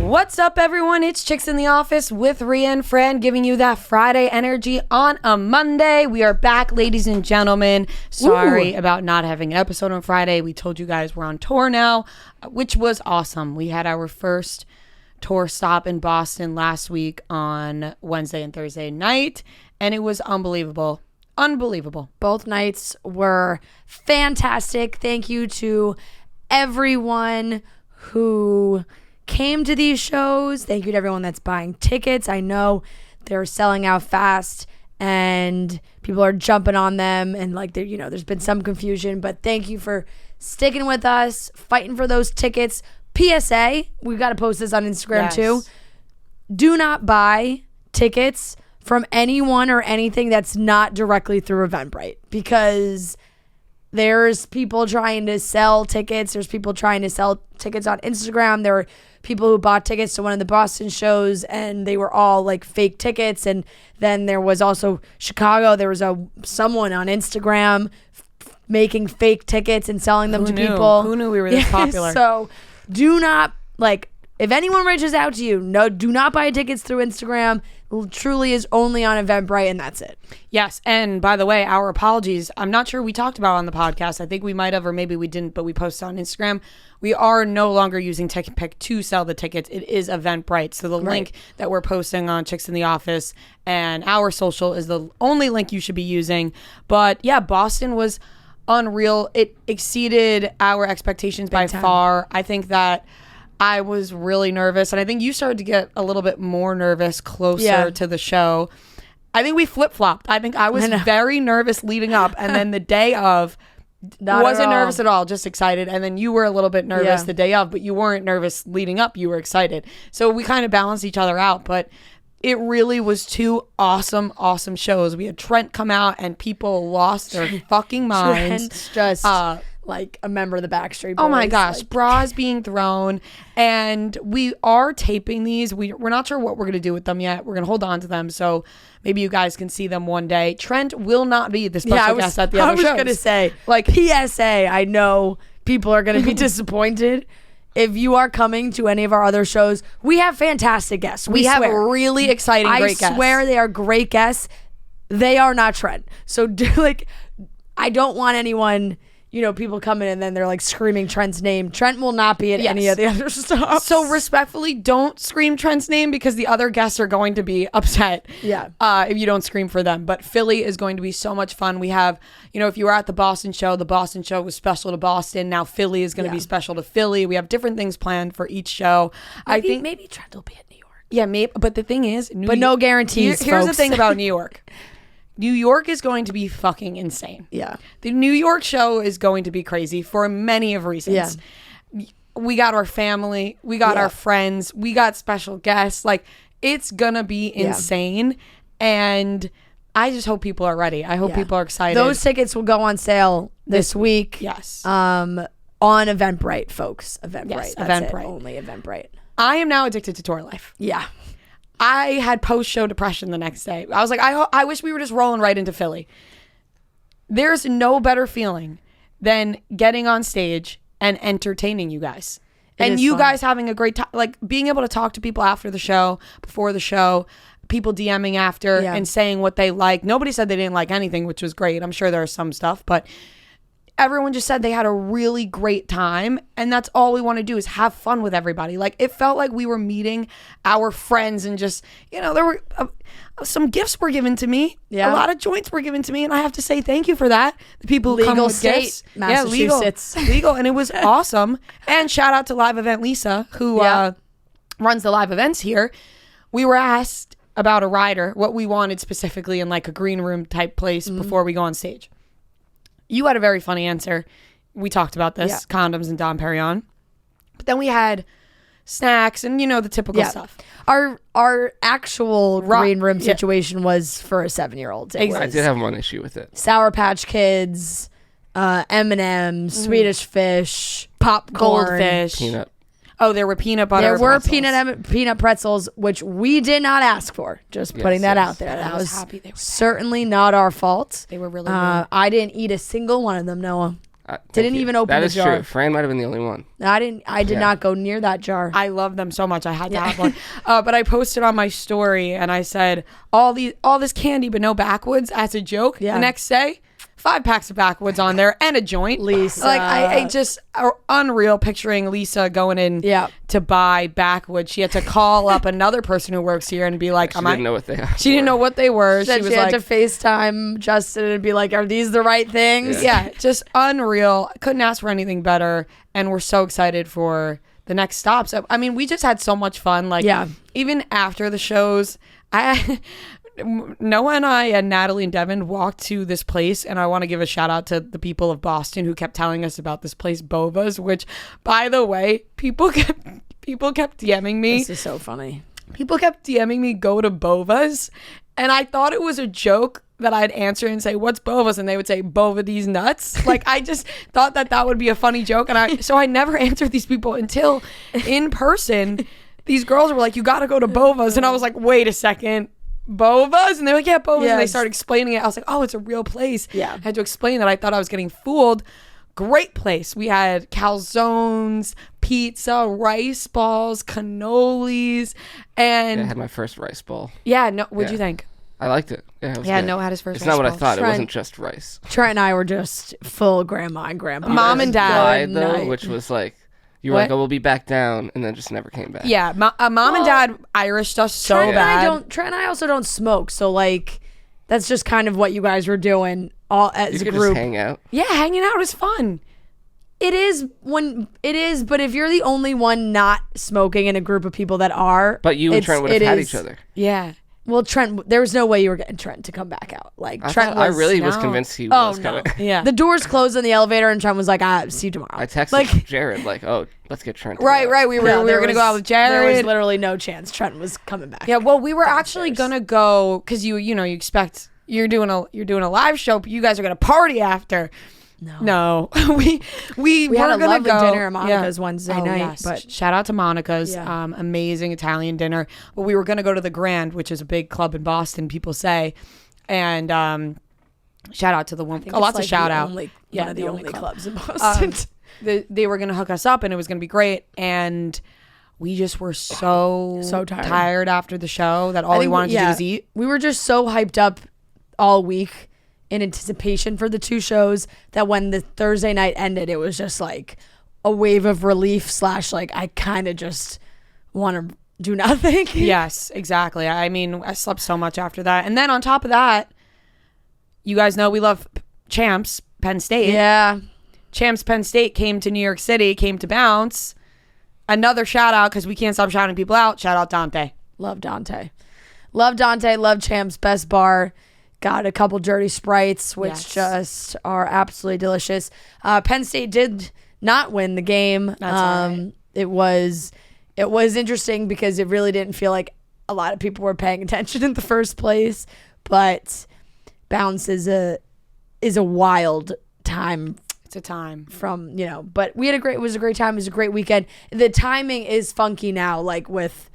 What's up, everyone? It's Chicks in the Office with Rhea and Fran, giving you that Friday energy on a Monday. We are back, ladies and gentlemen. Sorry about not having an episode on Friday. We told you guys we're on tour now, which was awesome. We had our first tour stop in Boston last week on Wednesday and Thursday night, and it was unbelievable. Unbelievable. Both nights were fantastic. Thank you to everyone who came to these shows. Thank you to everyone that's buying tickets. I know they're selling out fast and people are jumping on them, and there's been some confusion, but thank you for sticking with us, fighting for those tickets. PSA, we got to post this on Instagram too. Do not buy tickets from anyone or anything that's not directly through Eventbrite, because there's people trying to sell tickets. There's people trying to sell tickets on Instagram. There were people who bought tickets to one of the Boston shows and they were all like fake tickets. And then there was also Chicago. There was someone on Instagram making fake tickets and selling them to people. Who knew we were this popular? So do not, if anyone reaches out to you, do not buy tickets through Instagram. It truly is only on Eventbrite, and that's it. Yes, and by the way, our apologies. I'm not sure we talked about on the podcast. I think we might have, or maybe we didn't, but we posted on Instagram. We are no longer using TicketPick to sell the tickets. It is Eventbrite. So the link that we're posting on Chicks in the Office and our social is the only link you should be using. But yeah, Boston was unreal. It exceeded our expectations by far. I think that I was really nervous, and I think you started to get a little bit more nervous closer to the show. I think we flip-flopped. I think I was very nervous leading up, and then the day of, wasn't nervous at all, just excited. And then you were a little bit nervous the day of, but you weren't nervous leading up. You were excited. So we kind of balanced each other out, but it really was two awesome, awesome shows. We had Trent come out, and people lost their fucking minds. Trent's just like a member of the Backstreet Boys. Oh my gosh, bras being thrown. And we are taping these. We're not sure what we're going to do with them yet. We're going to hold on to them, so maybe you guys can see them one day. Trent will not be the special guest at the other shows. I was going to say, PSA, I know people are going to be disappointed. If you are coming to any of our other shows, we have fantastic guests. We have really exciting, great guests. I swear they are great guests. They are not Trent. So I don't want anyone, people come in and then they're screaming Trent's name. Trent will not be at any of the other stuff. So respectfully, don't scream Trent's name, because the other guests are going to be upset. Yeah. If you don't scream for them. But Philly is going to be so much fun. We have, if you were at the Boston show was special to Boston. Now Philly is going to be special to Philly. We have different things planned for each show. I think maybe Trent will be at New York. Yeah, maybe. But the thing is, no guarantees. Here's the thing about New York. New York is going to be fucking insane. Yeah. The New York show is going to be crazy for many of reasons. Yeah. We got our family. We got our friends. We got special guests. It's going to be insane. And I just hope people are ready. I hope people are excited. Those tickets will go on sale this week. Yes. On Eventbrite, folks. Eventbrite. Yes, That's Eventbrite. Only Eventbrite. I am now addicted to tour life. Yeah. I had post-show depression the next day. I was like, I wish we were just rolling right into Philly. There's no better feeling than getting on stage and entertaining you guys. And you guys having a great time. Being able to talk to people after the show, before the show, people DMing after and saying what they like. Nobody said they didn't like anything, which was great. I'm sure there's some stuff, but everyone just said they had a really great time, and that's all we want to do is have fun with everybody. It felt like we were meeting our friends, and just, there were some gifts were given to me. Yeah. A lot of joints were given to me, and I have to say thank you for that. The people who come with gifts. Massachusetts. Yeah, legal, and it was awesome. And shout out to Live Event Lisa, who runs the live events here. We were asked about a rider, what we wanted specifically in a green room type place before we go on stage. You had a very funny answer. We talked about this, condoms and Dom Perignon. But then we had snacks and, the typical stuff. Our actual green room situation was for a 7-year-old. I did have one issue with it. Sour Patch Kids, M&M's, Swedish Fish, popcorn. Goldfish. Peanut. Oh, there were peanut butter There were pretzels. peanut pretzels, which we did not ask for. Just putting that out there. That was certainly not our fault. They were really good. I didn't eat a single one of them, Noah. Didn't even open the jar. That is true. Fran might have been the only one. I did not go near that jar. I love them so much. I had to have one. But I posted on my story and I said, all this candy but no backwoods as a joke. Yeah. The next day, 5 packs of backwoods on there and a joint. Lisa. Like I just unreal picturing Lisa going in to buy backwoods. She had to call up another person who works here and be like, she didn't know what they are. She didn't know what they were. She was had to FaceTime Justin and be like, are these the right things? Yeah, just unreal. Couldn't ask for anything better. And we're so excited for the next stops. I mean, we just had so much fun. Like, even after the shows, Noah and I and Natalie and Devin walked to this place, and I want to give a shout out to the people of Boston who kept telling us about this place, Bova's, which, by the way, people kept DMing me. This is so funny. People kept DMing me, go to Bova's, and I thought it was a joke that I'd answer and say, what's Bova's? And they would say, Bova these nuts. Like, I just thought that would be a funny joke, and so I never answered these people until in person. These girls were like, you got to go to Bova's, and I was like, wait a second. Bova's? And they're like, yeah, Bova's. Yes. And they started explaining it. I was like, oh, it's a real place. Yeah. I had to explain that. I thought I was getting fooled. Great place. We had calzones, pizza, rice balls, cannolis, and I had my first rice ball. Yeah, no, what'd you think? I liked it. Yeah, it was yeah, good. Noah had his first It's rice not what ball. I thought. Trent, It wasn't just rice. Trent and I were just full grandma and grandpa. Mom and dad. Died, though, which was like, you were like, oh, we'll be back down, and then just never came back. Yeah, mom and dad Irished us so Trent bad. Trent and I also don't smoke, so like, that's just kind of what you guys were doing all as You a could group. just hang out. Yeah, hanging out is fun. It is, but if you're the only one not smoking in a group of people that are, But you and Trent would have had each other. Yeah. Well, Trent, there was no way you were getting Trent to come back out. Like Trent I was, really was convinced he was coming. Yeah. the doors closed in the elevator, and Trent was like, see you tomorrow. I texted like, Jared like, oh, let's get Trent. to Right. go. We were gonna go out with Jared. There was literally no chance Trent was coming back. Yeah, well, we were actually gonna go because you expect you're doing a live show, but you guys are gonna party after. No, we had a gonna lovely go. dinner at Monica's Wednesday night. Yes. But shout out to Monica's, Yeah. Amazing Italian dinner. But we were gonna go to the Grand, which is a big club in Boston, people say, and shout out to the one. Lots of shout out. One of the only clubs in Boston. Boston. They were gonna hook us up, and it was gonna be great, and we just were so tired after the show that all we wanted to do was eat. We were just so hyped up all week in anticipation for the 2 shows that when the Thursday night ended, it was just like a wave of relief / like I kind of just want to do nothing. Yes, exactly. I mean, I slept so much after that. And then on top of that, you guys know we love Champs, Penn State. Yeah. Champs Penn State came to New York City, came to Bounce. Another shout out because we can't stop shouting people out. Shout out Dante. Love Dante. Love Champs, best bar. Got a couple dirty Sprites, which just are absolutely delicious. Penn State did not win the game. That's all right. It was interesting because it really didn't feel like a lot of people were paying attention in the first place. But Bounce is a wild time. It's a time from, but it was a great time. It was a great weekend. The timing is funky now, like with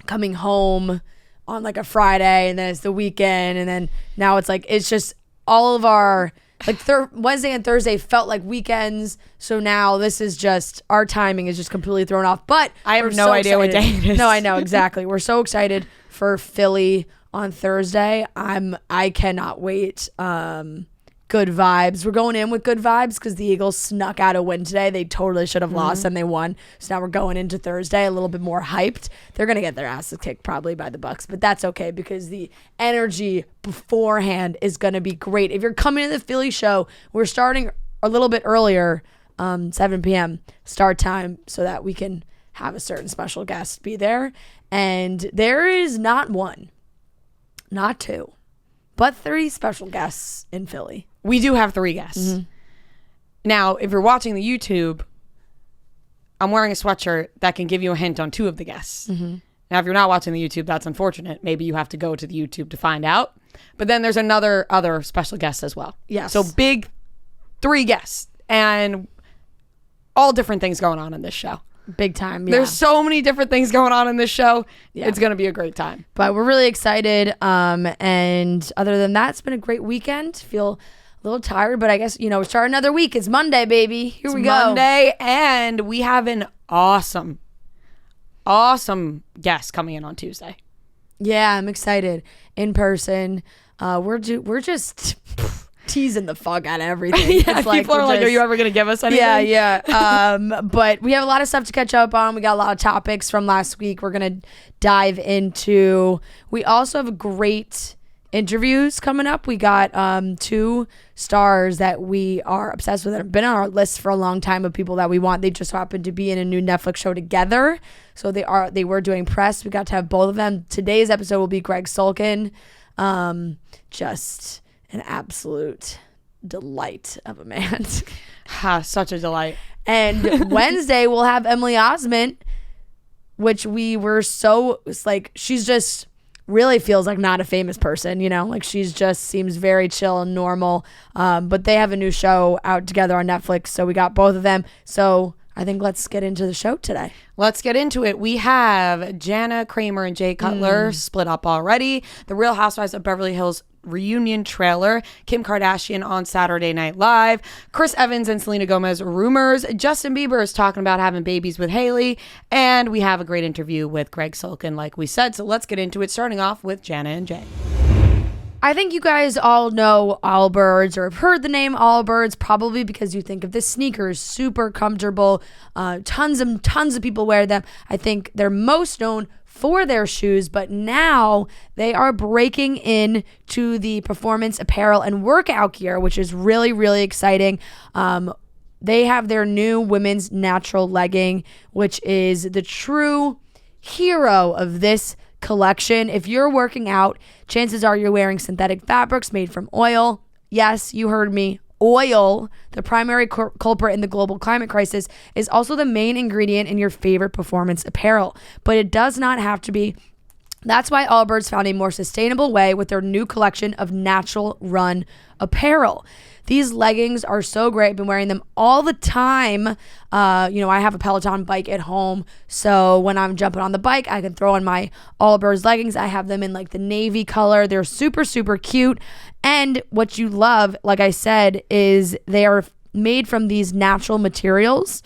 coming home on like a Friday, and then it's the weekend, and then now it's like, it's just all of our like Wednesday and Thursday felt like weekends. So now this is just, our timing is just completely thrown off. But I have no idea what day it is. No, I know exactly. We're so excited for Philly on Thursday. I cannot wait. Good vibes. We're going in with good vibes because the Eagles snuck out a win today. They totally should have lost, and they won. So now we're going into Thursday a little bit more hyped. They're going to get their asses kicked probably by the Bucks, but that's okay because the energy beforehand is going to be great. If you're coming to the Philly show, we're starting a little bit earlier, 7 p.m. start time, so that we can have a certain special guest be there. And there is not 1, not 2, but 3 special guests in Philly. We do have 3 guests. Mm-hmm. Now, if you're watching the YouTube, I'm wearing a sweatshirt that can give you a hint on 2 of the guests. Mm-hmm. Now, if you're not watching the YouTube, that's unfortunate. Maybe you have to go to the YouTube to find out. But then there's other special guests as well. Yes. So big 3 guests and all different things going on in this show. Big time. Yeah. There's so many different things going on in this show. Yeah. It's going to be a great time. But we're really excited. And other than that, it's been a great weekend. Feel a little tired, but I guess, we start another week. It's Monday, baby. Here we go. Monday, and we have an awesome guest coming in on Tuesday. Yeah, I'm excited. In person. We're just teasing the fuck out of everything. Yeah, people are like, are you ever going to give us anything? Yeah. But we have a lot of stuff to catch up on. We got a lot of topics from last week we're going to dive into. We also have great interviews coming up. We got 2 stars that we are obsessed with that have been on our list for a long time of people that we want. They just happened to be in a new Netflix show together. So they were doing press. We got to have both of them. Today's episode will be Gregg Sulkin. Just an absolute delight of a man. Such a delight. And Wednesday we'll have Emily Osment, which we were she's just really feels like not a famous person, like she's just seems very chill and normal. But they have a new show out together on Netflix. So we got both of them. So I think let's get into the show today. Let's get into it. We have Jana Kramer and Jay Cutler split up already. The Real Housewives of Beverly Hills reunion trailer. Kim Kardashian on Saturday Night Live. Chris Evans and Selena Gomez rumors. Justin Bieber is talking about having babies with Hailey. And we have a great interview with Gregg Sulkin, like we said. So let's get into it, starting off with Jana and Jay. I think you guys all know Allbirds or have heard the name Allbirds, probably because you think of the sneakers, super comfortable. Tons of people wear them. I think they're most known for their shoes, but now they are breaking into the performance apparel and workout gear, which is really, really exciting. They have their new women's natural legging, which is the true hero of this collection. If you're working out, chances are you're wearing synthetic fabrics made from oil. Yes, you heard me. Oil, the primary culprit in the global climate crisis, is also the main ingredient in your favorite performance apparel. But it does not have to be. That's why Allbirds found a more sustainable way with their new collection of natural run apparel. These leggings are so great. I've been wearing them all the time. I have a Peloton bike at home. So when I'm jumping on the bike, I can throw on my Allbirds leggings. I have them in like the navy color. They're super, super cute. And what you love, like I said, is they are made from these natural materials.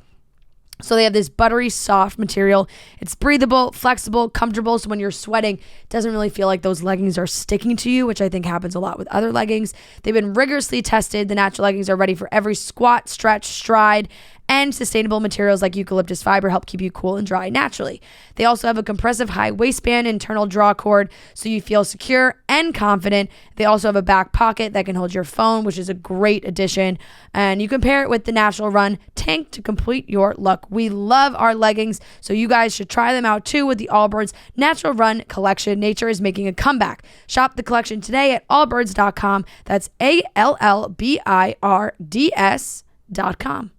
So they have this buttery, soft material. It's breathable, flexible, comfortable. So when you're sweating, it doesn't really feel like those leggings are sticking to you, which I think happens a lot with other leggings. They've been rigorously tested. The natural leggings are ready for every squat, stretch, stride, and sustainable materials like eucalyptus fiber help keep you cool and dry naturally. They also have a compressive high waistband, internal draw cord, so you feel secure and confident. They also have a back pocket that can hold your phone, which is a great addition. And you can pair it with the Natural Run tank to complete your look. We love our leggings, so you guys should try them out too with the Allbirds Natural Run collection. Nature is making a comeback. Shop the collection today at allbirds.com. That's ALLBIRDS.com.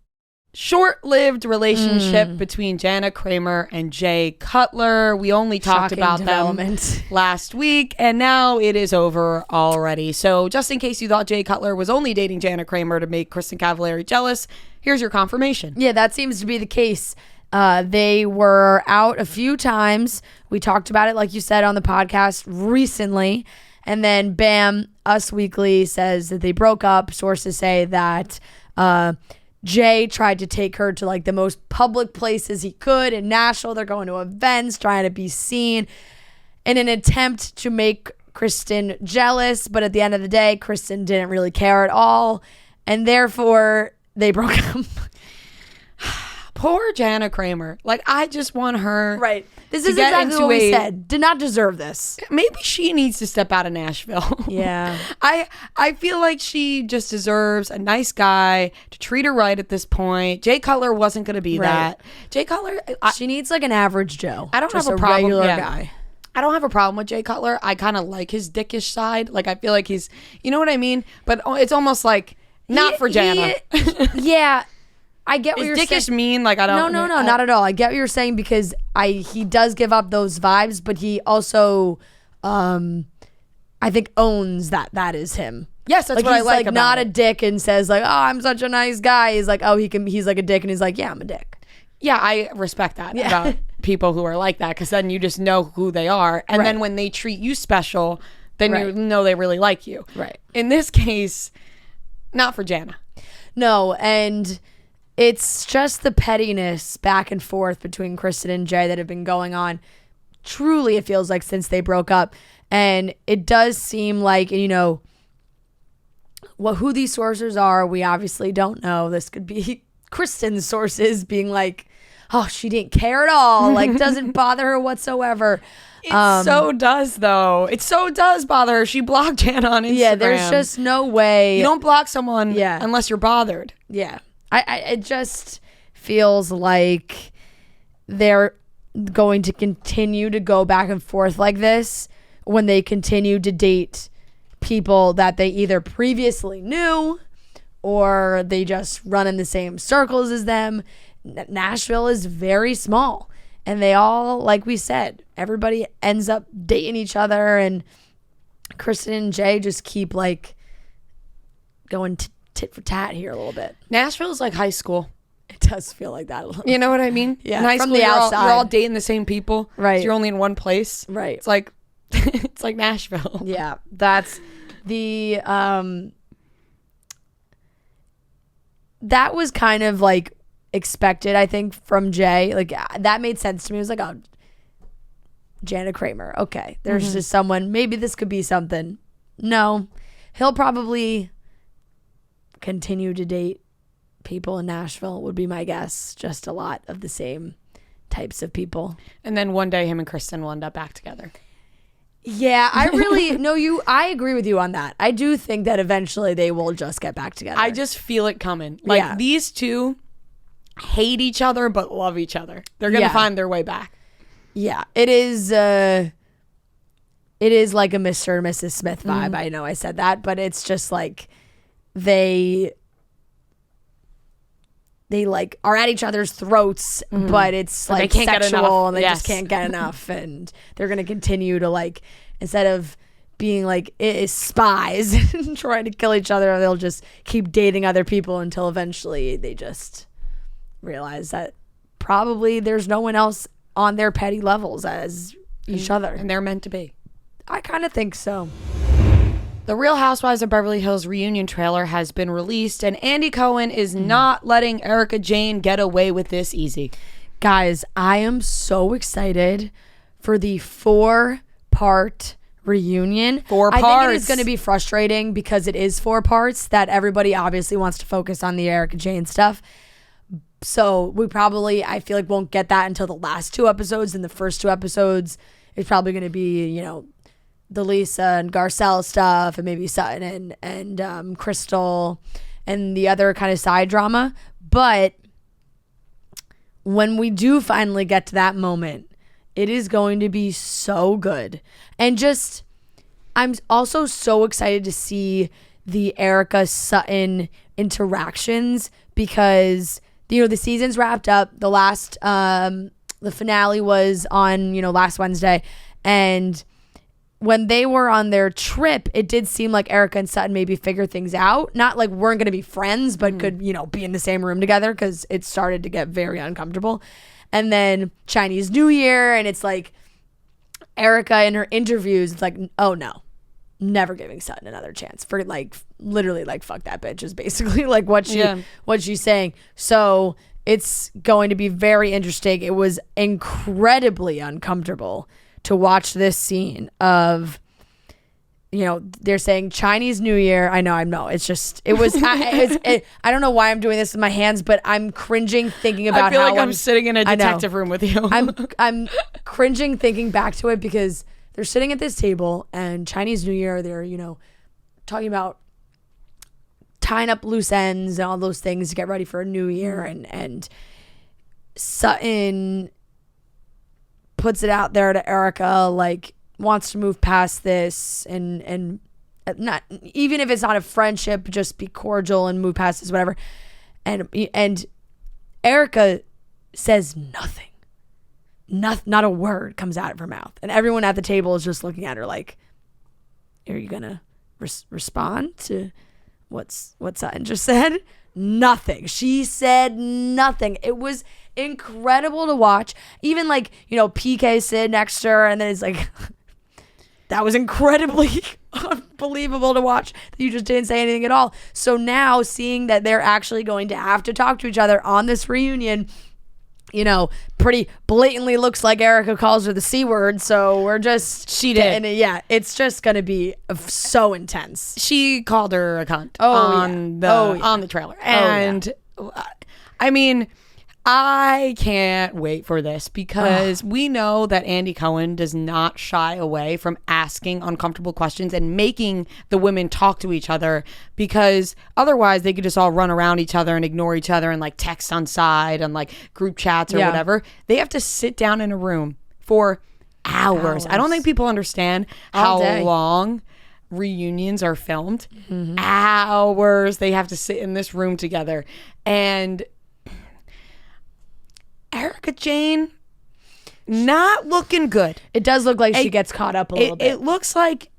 Short-lived relationship between Jana Kramer and Jay Cutler. We only talked about them last week, and now it is over already. So just in case you thought Jay Cutler was only dating Jana Kramer to make Kristen Cavallari jealous, here's your confirmation. Yeah, that seems to be the case. They were out a few times. We talked about it, like you said, on the podcast recently. And then, bam, Us Weekly says that they broke up. Sources say that Jay tried to take her to like the most public places he could in Nashville. They're going to events, trying to be seen in an attempt to make Kristen jealous. But at the end of the day, Kristen didn't really care at all. And therefore, they broke up. Poor Jana Kramer. Like, I just want her. Right. This is exactly what we said. Did not deserve this. Maybe she needs to step out of Nashville. Yeah. I feel like she just deserves a nice guy to treat her right at this point. Jay Cutler wasn't going to be that. Jay Cutler. She needs like an average Joe. I don't just have a problem. Regular guy. I don't have a problem with Jay Cutler. I kind of like his dickish side. Like, I feel like he's, you know what I mean? But it's almost like, not for Jana. Yeah. I get what you're saying. Is dickish mean? Like, I don't. No, not at all. I get what you're saying because he does give up those vibes, but he also, I think, owns that is him. Yes, that's what I like about not it. a dick and says like, oh, I'm such a nice guy. He's like, oh, he's like a dick, and he's like, yeah, I'm a dick. Yeah, I respect that about people who are like that because then you just know who they are, and then when they treat you special, then you know they really like you. Right. In this case, Not for Jana. No, and it's just the pettiness back and forth between Kristen and Jay that have been going on. Truly, it feels like since they broke up. And it does seem like, you know, who these sources are, we obviously don't know. This could be Kristen's sources being like, oh, she didn't care at all. Like, doesn't bother her whatsoever. It so does, though. It so does bother her. She blocked Jana on Instagram. Yeah, there's just no way. You don't block someone unless you're bothered. Yeah. It just feels like they're going to continue to go back and forth like this when they continue to date people that they either previously knew or they just run in the same circles as them. Nashville is very small, and they all, like we said, everybody ends up dating each other, and Kristen and Jay just keep like going tit for tat here a little bit. Nashville's like high school. It does feel like that a little. You know what I mean? Yeah. In high From school, the you're outside. you're all dating the same people. Right. So you're only in one place. Right. It's like it's like Nashville. Yeah. That's the that was kind of like expected, I think, from Jay. Like, that made sense to me. It was like, oh, Jana Kramer. Okay. There's just someone, maybe this could be something. No. He'll probably continue to date people in Nashville, would be my guess. Just a lot of the same types of people. And then one day him and Kristen will end up back together. Yeah, I really I agree with you on that. I do think that eventually they will just get back together. I just feel it coming. Like, these two hate each other but love each other. They're gonna find their way back. Yeah, it is like a Mr. and Mrs. Smith vibe. I know I said that, but it's just like they like are at each other's throats, but it's like they can't get sexual enough. and they just can't get enough, and they're gonna continue to, like, instead of being like spies and trying to kill each other, they'll just keep dating other people until eventually they just realize that probably there's no one else on their petty levels as each other, and they're meant to be. I kind of think so. The Real Housewives of Beverly Hills reunion trailer has been released, and Andy Cohen is not letting Erica Jane get away with this easy. Guys, I am so excited for the 4-part reunion. 4 parts. I think it is going to be frustrating because it is 4 parts that everybody obviously wants to focus on the Erica Jane stuff. So we probably, I feel like, won't get that until the last 2 episodes. And the first 2 episodes is probably going to be, you know, the Lisa and Garcelle stuff, and maybe Sutton and Crystal and the other kind of side drama. But when we do finally get to that moment, it is going to be so good. And just, I'm also so excited to see the Erica Sutton interactions because, you know, the season's wrapped up. The last, the finale was on, you know, last Wednesday. And when they were on their trip, it did seem like Erica and Sutton maybe figure things out. Not like weren't going to be friends, but could, you know, be in the same room together, because it started to get very uncomfortable. And then Chinese New Year, and it's like Erica in her interviews, it's like, oh no, never giving Sutton another chance. For like, literally, like, fuck that bitch is basically like what she's saying. So it's going to be very interesting. It was incredibly uncomfortable to watch this scene of, you know, they're saying Chinese New Year. I know. It's just, it was, I don't know why I'm doing this with my hands, but I'm cringing thinking about how I feel like I'm sitting in a detective room with you. I'm cringing thinking back to it because they're sitting at this table and Chinese New Year, they're, you know, talking about tying up loose ends and all those things to get ready for a new year. And Sutton puts it out there to Erica, like, wants to move past this and not, even if it's not a friendship, just be cordial and move past this, whatever. And Erica says nothing. Not a word comes out of her mouth. And everyone at the table is just looking at her like, are you going to respond to what Sutton just said? Nothing. She said nothing. It was incredible to watch. Even, like, you know, PK sit next to her, and then it's like, that was incredibly unbelievable to watch that you just didn't say anything at all. So now seeing that they're actually going to have to talk to each other on this reunion, you know, pretty blatantly looks like Erica calls her the C word. So we're just... She did. Yeah, it's just going to be so intense. She called her a cunt on the trailer. And I mean, I can't wait for this because we know that Andy Cohen does not shy away from asking uncomfortable questions and making the women talk to each other, because otherwise they could just all run around each other and ignore each other and like text on side and like group chats or whatever. They have to sit down in a room for hours. I don't think people understand how long reunions are filmed. Hours they have to sit in this room together. And Erica Jane, not looking good. It does look like she gets caught up a little bit. It looks like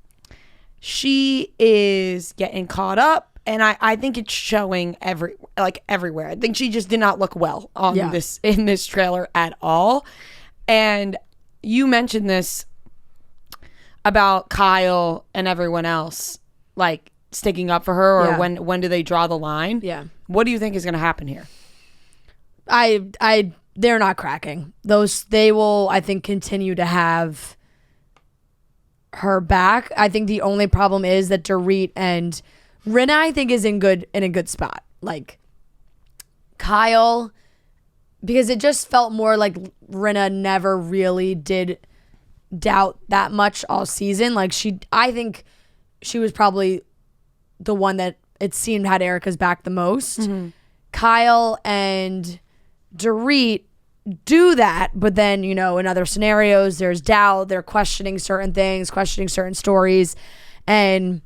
she is getting caught up, and I think it's showing everywhere. I think she just did not look well on in this trailer at all. And you mentioned this about Kyle and everyone else, like sticking up for her, or when do they draw the line? Yeah. What do you think is going to happen here? They're not cracking. They will, I think, continue to have her back. I think the only problem is that Dorit and Rinna, I think, is in a good spot. Like Kyle, because it just felt more like Rinna never really did doubt that much all season. Like I think she was probably the one that it seemed had Erica's back the most. Kyle and Dorit do that, but then, you know, in other scenarios there's doubt, they're questioning certain things, questioning certain stories. And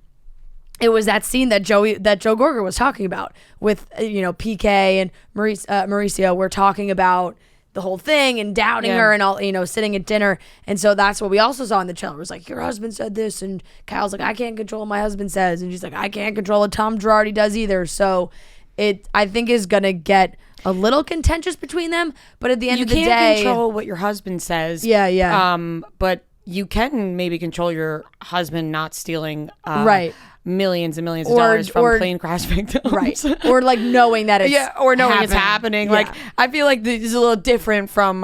it was that scene that Joe Gorga was talking about with, you know, PK and Mauricio were talking about the whole thing and doubting her and all, you know, sitting at dinner. And so that's what we also saw in the trailer. It was like, your husband said this, and Kyle's like, I can't control what my husband says, and she's like, I can't control what Tom Girardi does either. So it, I think, is gonna get a little contentious between them, but at the end of the day, you can't control what your husband says. But you can maybe control your husband not stealing millions and millions of dollars from plane crash victims. Or like knowing that it's it's happening. Like, I feel like this is a little different from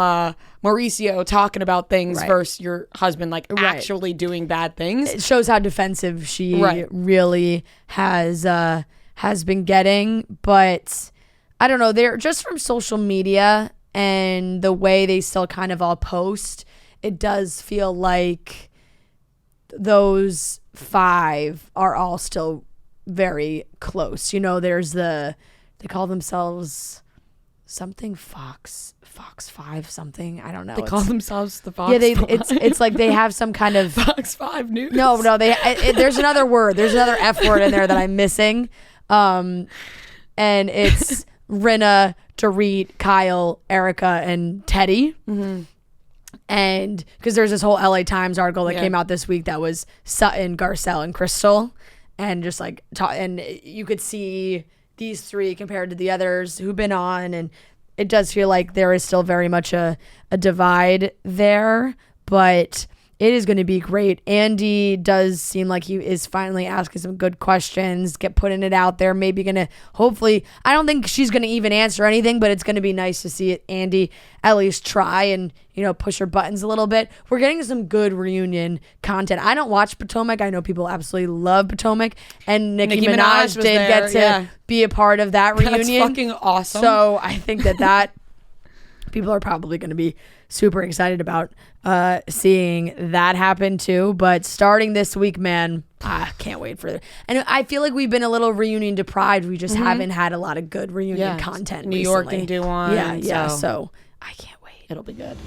Mauricio talking about things versus your husband like actually doing bad things. It shows how defensive she really has been getting. But I don't know, they're just from social media and the way they still kind of all post, it does feel like those 5 are all still very close. You know, there's they call themselves something Fox 5 something. I don't know. They call themselves the Fox. Yeah, it's like they have some kind of Fox 5 News. No, there's another word. There's another F word in there that I'm missing. And it's Rinna, Dorit, Kyle, Erica, and Teddy. And because there's this whole LA Times article that came out this week that was Sutton, Garcelle, and Crystal, and just like and you could see these 3 compared to the others who've been on, and it does feel like there is still very much a divide there, but it is going to be great. Andy does seem like he is finally asking some good questions, putting it out there. Maybe going to, hopefully, I don't think she's going to even answer anything, but it's going to be nice to see Andy at least try and, you know, push her buttons a little bit. We're getting some good reunion content. I don't watch Potomac. I know people absolutely love Potomac, and Nicki Minaj did get to be a part of that reunion. That's fucking awesome. So I think that people are probably going to be super excited about seeing that happen too. But starting this week, man, I can't wait for it. And I feel like we've been a little reunion deprived. We just haven't had a lot of good reunion content New recently. York can do one. So I can't wait. It'll be good.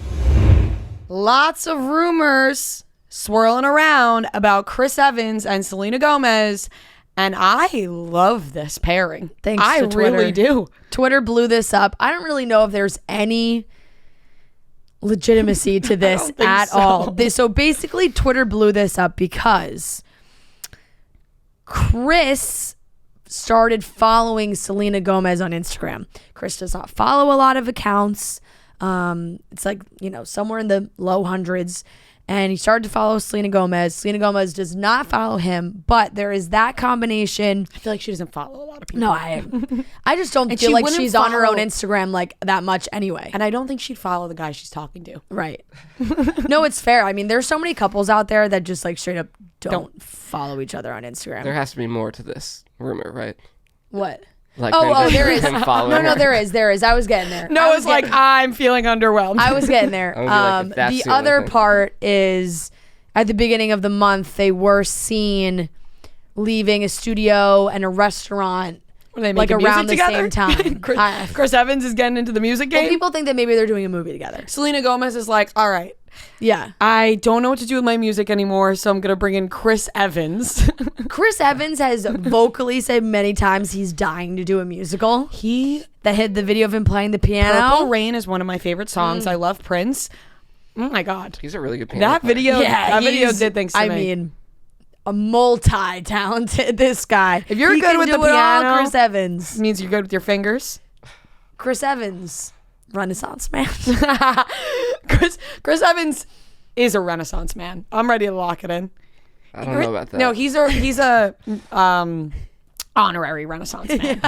Lots of rumors swirling around about Chris Evans and Selena Gomez. And I love this pairing. Thanks to Twitter. I really do. Twitter blew this up. I don't really know if there's any legitimacy to this at all. So basically, Twitter blew this up because Chris started following Selena Gomez on Instagram. Chris does not follow a lot of accounts. It's like, somewhere in the low hundreds. And he started to follow Selena Gomez. Selena Gomez does not follow him, but there is that combination. I feel like she doesn't follow a lot of people. No, I just don't feel like she's on her own Instagram like that much anyway. And I don't think she'd follow the guy she's talking to. Right. No, it's fair. I mean, there's so many couples out there that just like straight up don't follow each other on Instagram. There has to be more to this rumor, right? What? Like there is. No, there is. I was getting there. No, it's like, I'm feeling underwhelmed. I was getting there. The other part is at the beginning of the month, they were seen leaving a studio and a restaurant like around the same time. Chris Evans is getting into the music game. Well, people think that maybe they're doing a movie together. Selena Gomez is like, all right. Yeah. I don't know what to do with my music anymore, so I'm going to bring in Chris Evans. Chris Evans has vocally said many times he's dying to do a musical. That hit the video of him playing the piano. Purple Rain is one of my favorite songs. I love Prince. Oh my God. He's a really good piano player. That video did things to me. I mean, a multi-talented, this guy. If you're good with the piano, Chris Evans. Means you're good with your fingers. Chris Evans. Renaissance man. Chris Evans is a Renaissance man. I'm ready to lock it in. I don't know about that. No, he's a honorary Renaissance man.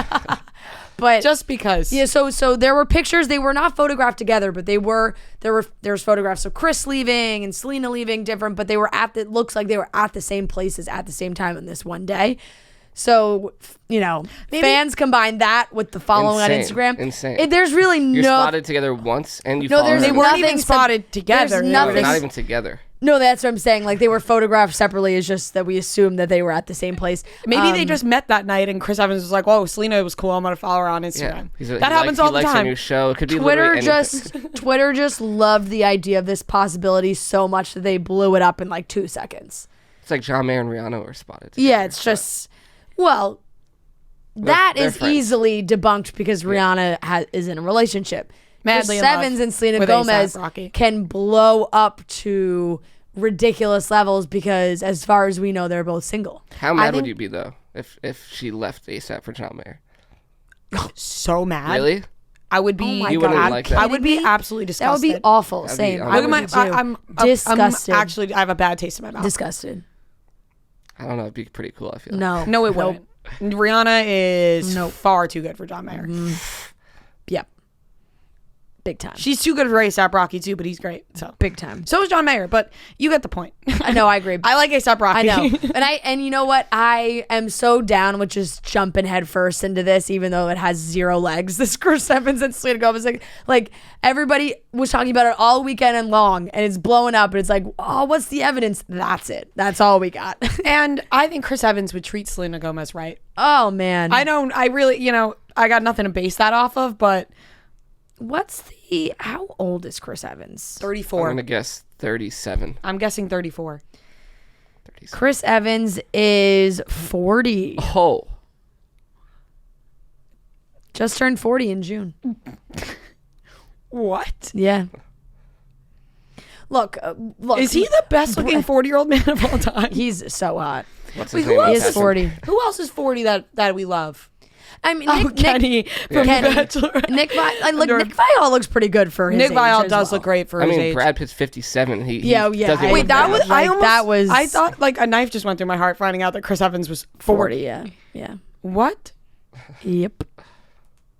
But just because. Yeah, so there were pictures. They were not photographed together, but there's photographs of Chris leaving and Selena leaving different, but it looks like they were at the same places at the same time on this one day. So, fans combine that with the following on Instagram. Insane. There's really You're spotted together once and you follow them. They weren't even spotted together. They're not even together. No, that's what I'm saying. Like, they were photographed separately. It's just that we assume that they were at the same place. Maybe they just met that night and Chris Evans was like, whoa, Selena was cool. I'm going to follow her on Instagram. Yeah. That happens all the time. He likes a new show. It could be Twitter just loved the idea of this possibility so much that they blew it up in like 2 seconds. It's like John Mayer and Rihanna were spotted together. Yeah, it's just... Well, that is friends. Easily debunked because Rihanna is in a relationship. Madly Chris Evans and Selena Gomez can blow up to ridiculous levels because, as far as we know, they're both single. How mad would you be though if she left ASAP for John Mayer? So mad. Really? I would be. Oh my God. God. Like that. I would be absolutely disgusted. That would be awful. Same. I'm disgusted. Actually, I have a bad taste in my mouth. Disgusted. I don't know. It'd be pretty cool. I feel. No, it wouldn't. Rihanna is far too good for John Mayer. Yep. Big time. She's too good for A$AP Rocky too, but he's great. So big time. So is John Mayer, but you get the point. I know. I agree. I like A$AP Rocky. I know. And you know what? I am so down with just jumping headfirst into this, even though it has 0 legs. This Chris Evans and Selena Gomez, like everybody was talking about it all weekend and long, and it's blowing up. And it's like, oh, what's the evidence? That's it. That's all we got. And I think Chris Evans would treat Selena Gomez right. Oh man. I don't. I really. I got nothing to base that off of, but. How old is Chris Evans? 34. I'm going to guess 37. I'm guessing 34. 37. Chris Evans is 40. Oh. Just turned 40 in June. What? Yeah. Look. Is he the best looking 40-year-old man of all time? He's so hot. What's his name? He is 40. Who else is 40 that we love? I mean, Kenny from Bachelor. Nick Viall looks pretty good for his age. Nick Viall does look great for his age. Brad Pitt's 57. Yeah. Wait, I thought like a knife just went through my heart finding out that Chris Evans was 40. Yeah. What? Yep.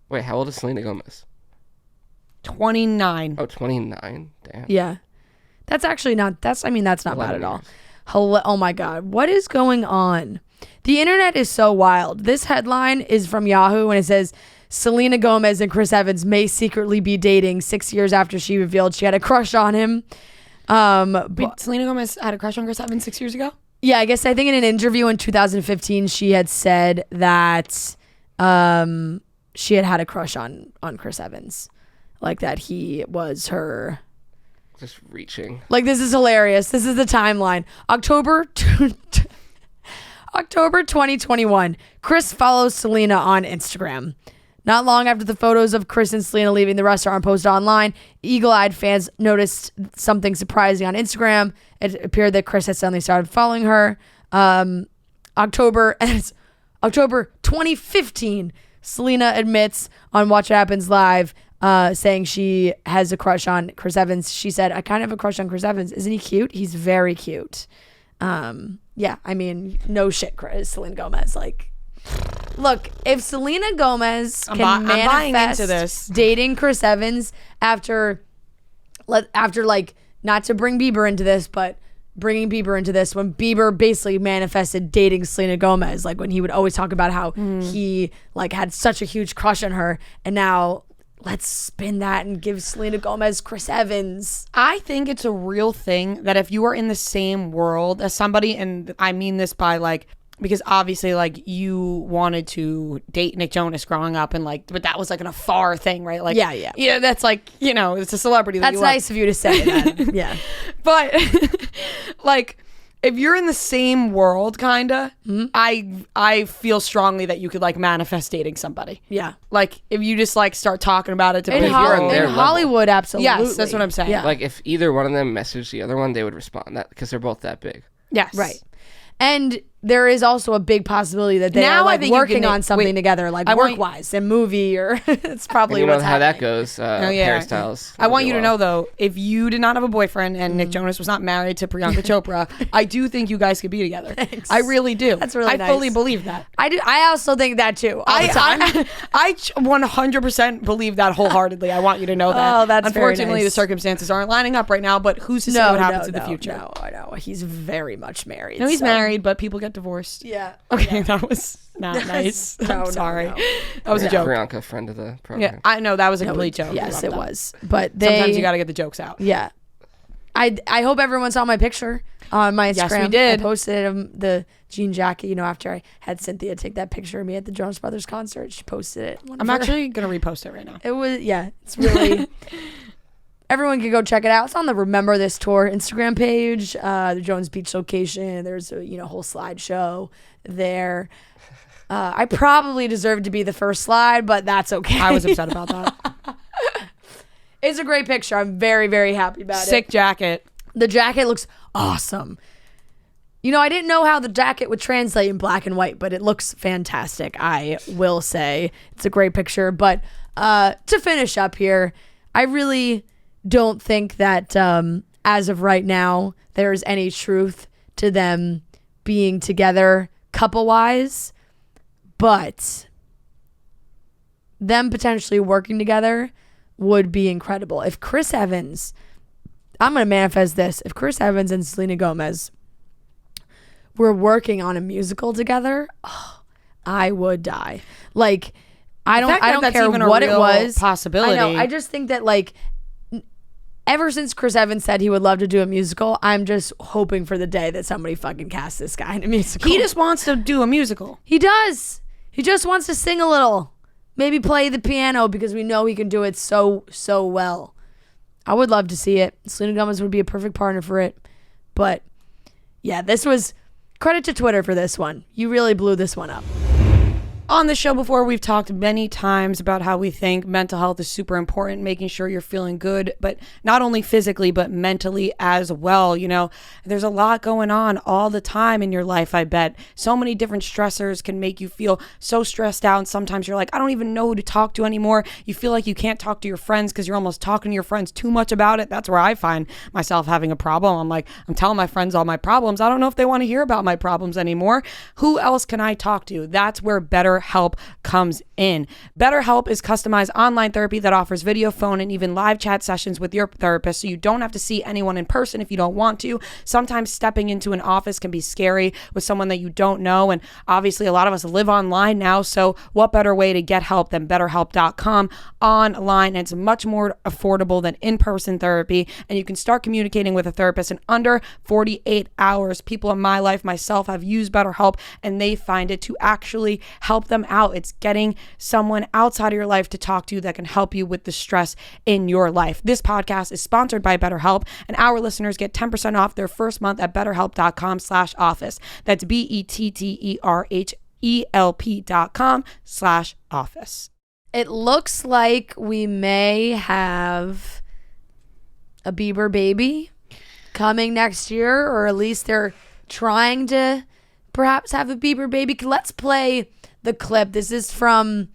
Wait, how old is Selena Gomez? 29. Oh, 29. Damn. Yeah. That's actually not. That's not bad at all. Oh my God, what is going on? The internet is so wild. This headline is from Yahoo and it says Selena Gomez and Chris Evans may secretly be dating 6 years after she revealed she had a crush on him. But Selena Gomez had a crush on Chris Evans 6 years ago? Yeah, I guess I think in an interview in 2015 she had said that she had a crush on Chris Evans. Like that he was her... Just reaching. Like, this is hilarious. This is the timeline. October 2021, Chris follows Selena on Instagram. Not long after the photos of Chris and Selena leaving the restaurant posted online, eagle-eyed fans noticed something surprising on Instagram. It appeared that Chris had suddenly started following her. October 2015, Selena admits on Watch What Happens Live saying she has a crush on Chris Evans. She said, I kind of have a crush on Chris Evans. Isn't he cute? He's very cute. Yeah, I mean, no shit, Selena Gomez. Like, look, if Selena Gomez can manifest into this. dating Chris Evans after like, not to bring Bieber into this, but bringing Bieber into this, when Bieber basically manifested dating Selena Gomez, like when he would always talk about how he like had such a huge crush on her, and now let's spin that and give Selena Gomez Chris Evans. I think it's a real thing that if you are in the same world as somebody, and I mean this by like, because obviously like you wanted to date Nick Jonas growing up, and like, but that was like an afar thing, right? Like, yeah, that's like, you know, it's a celebrity. That's nice of you to say that. Yeah. But like, if you're in the same world, kinda, I feel strongly that you could like manifest dating somebody. Yeah. Like if you just like start talking about it to in, people. in Hollywood, absolutely. Yes, that's what I'm saying. Yeah. Like if either one of them messaged the other one, they would respond that because they're both that big. Yes. Right. And there is also a big possibility that they Now are like I think you working can- on something wait, together, like I want- work-wise, a movie, or it's probably And you know what's how happening. that goes. Oh, yeah. Hairstyles. I want you to know though, if you did not have a boyfriend and Nick Jonas was not married to Priyanka Chopra, I do think you guys could be together. Thanks. I really do. That's really I nice. fully believe that. I do. I also think that too. All the time. I 100% believe that wholeheartedly. I want you to know that. Oh, that's very Unfortunately, the nice. circumstances aren't lining up right now, but who's to say what happens in the future? No, I know. He's very much married. No, he's so- married, but people get divorced. Yeah. Okay, that was not nice. No, I'm sorry. no. That was a joke. Priyanka, friend of the program. Yeah, I know that was a complete joke. Yes, Love it that. was. But they. Sometimes you got to get the jokes out. Yeah. I hope everyone saw my picture on my Instagram. Yes, we did. I posted the jean jacket, you know, after I had Cynthia take that picture of me at the Jonas Brothers concert. She posted it. I'm actually going to repost it right now. It was, yeah, it's really, everyone can go check it out. It's on the Remember This Tour Instagram page, the Jones Beach location. There's a, whole slideshow there. I probably deserved to be the first slide, but that's okay. I was upset about that. It's a great picture. I'm very, very happy about it. Sick jacket. The jacket looks awesome. I didn't know how the jacket would translate in black and white, but it looks fantastic. I will say it's a great picture. But to finish up here, I really don't think that as of right now, there's any truth to them being together couple-wise. But them potentially working together would be incredible. If Chris Evans, I'm going to manifest this. If Chris Evans and Selena Gomez were working on a musical together, I would die. Like, I don't that's care even a what it real was. possibility. I know. I just think that like, ever since Chris Evans said he would love to do a musical, I'm just hoping for the day that somebody fucking casts this guy in a musical. He just wants to do a musical. He does. He just wants to sing a little. Maybe play the piano because we know he can do it so well. I would love to see it. Selena Gomez would be a perfect partner for it. But yeah, this was credit to Twitter for this one. You really blew this one up. On the show before, we've talked many times about how we think mental health is super important, making sure you're feeling good, but not only physically, but mentally as well. There's a lot going on all the time in your life, I bet. So many different stressors can make you feel so stressed out. And sometimes you're like, I don't even know who to talk to anymore. You feel like you can't talk to your friends because you're almost talking to your friends too much about it. That's where I find myself having a problem. I'm like, I'm telling my friends all my problems. I don't know if they want to hear about my problems anymore. Who else can I talk to? That's where BetterHelp comes in. BetterHelp is customized online therapy that offers video, phone, and even live chat sessions with your therapist, so you don't have to see anyone in person if you don't want to. Sometimes stepping into an office can be scary with someone that you don't know, and obviously a lot of us live online now, so what better way to get help than BetterHelp.com online? And it's much more affordable than in-person therapy, and you can start communicating with a therapist in under 48 hours. People in my life, myself, have used BetterHelp, and they find it to actually help them out. It's getting someone outside of your life to talk to that can help you with the stress in your life. This podcast is sponsored by BetterHelp, and our listeners get 10% off their first month at betterhelp.com/office. That's BetterHelp.com/office. It looks like we may have a Bieber baby coming next year, or at least they're trying to perhaps have a Bieber baby. Let's play the clip. This is from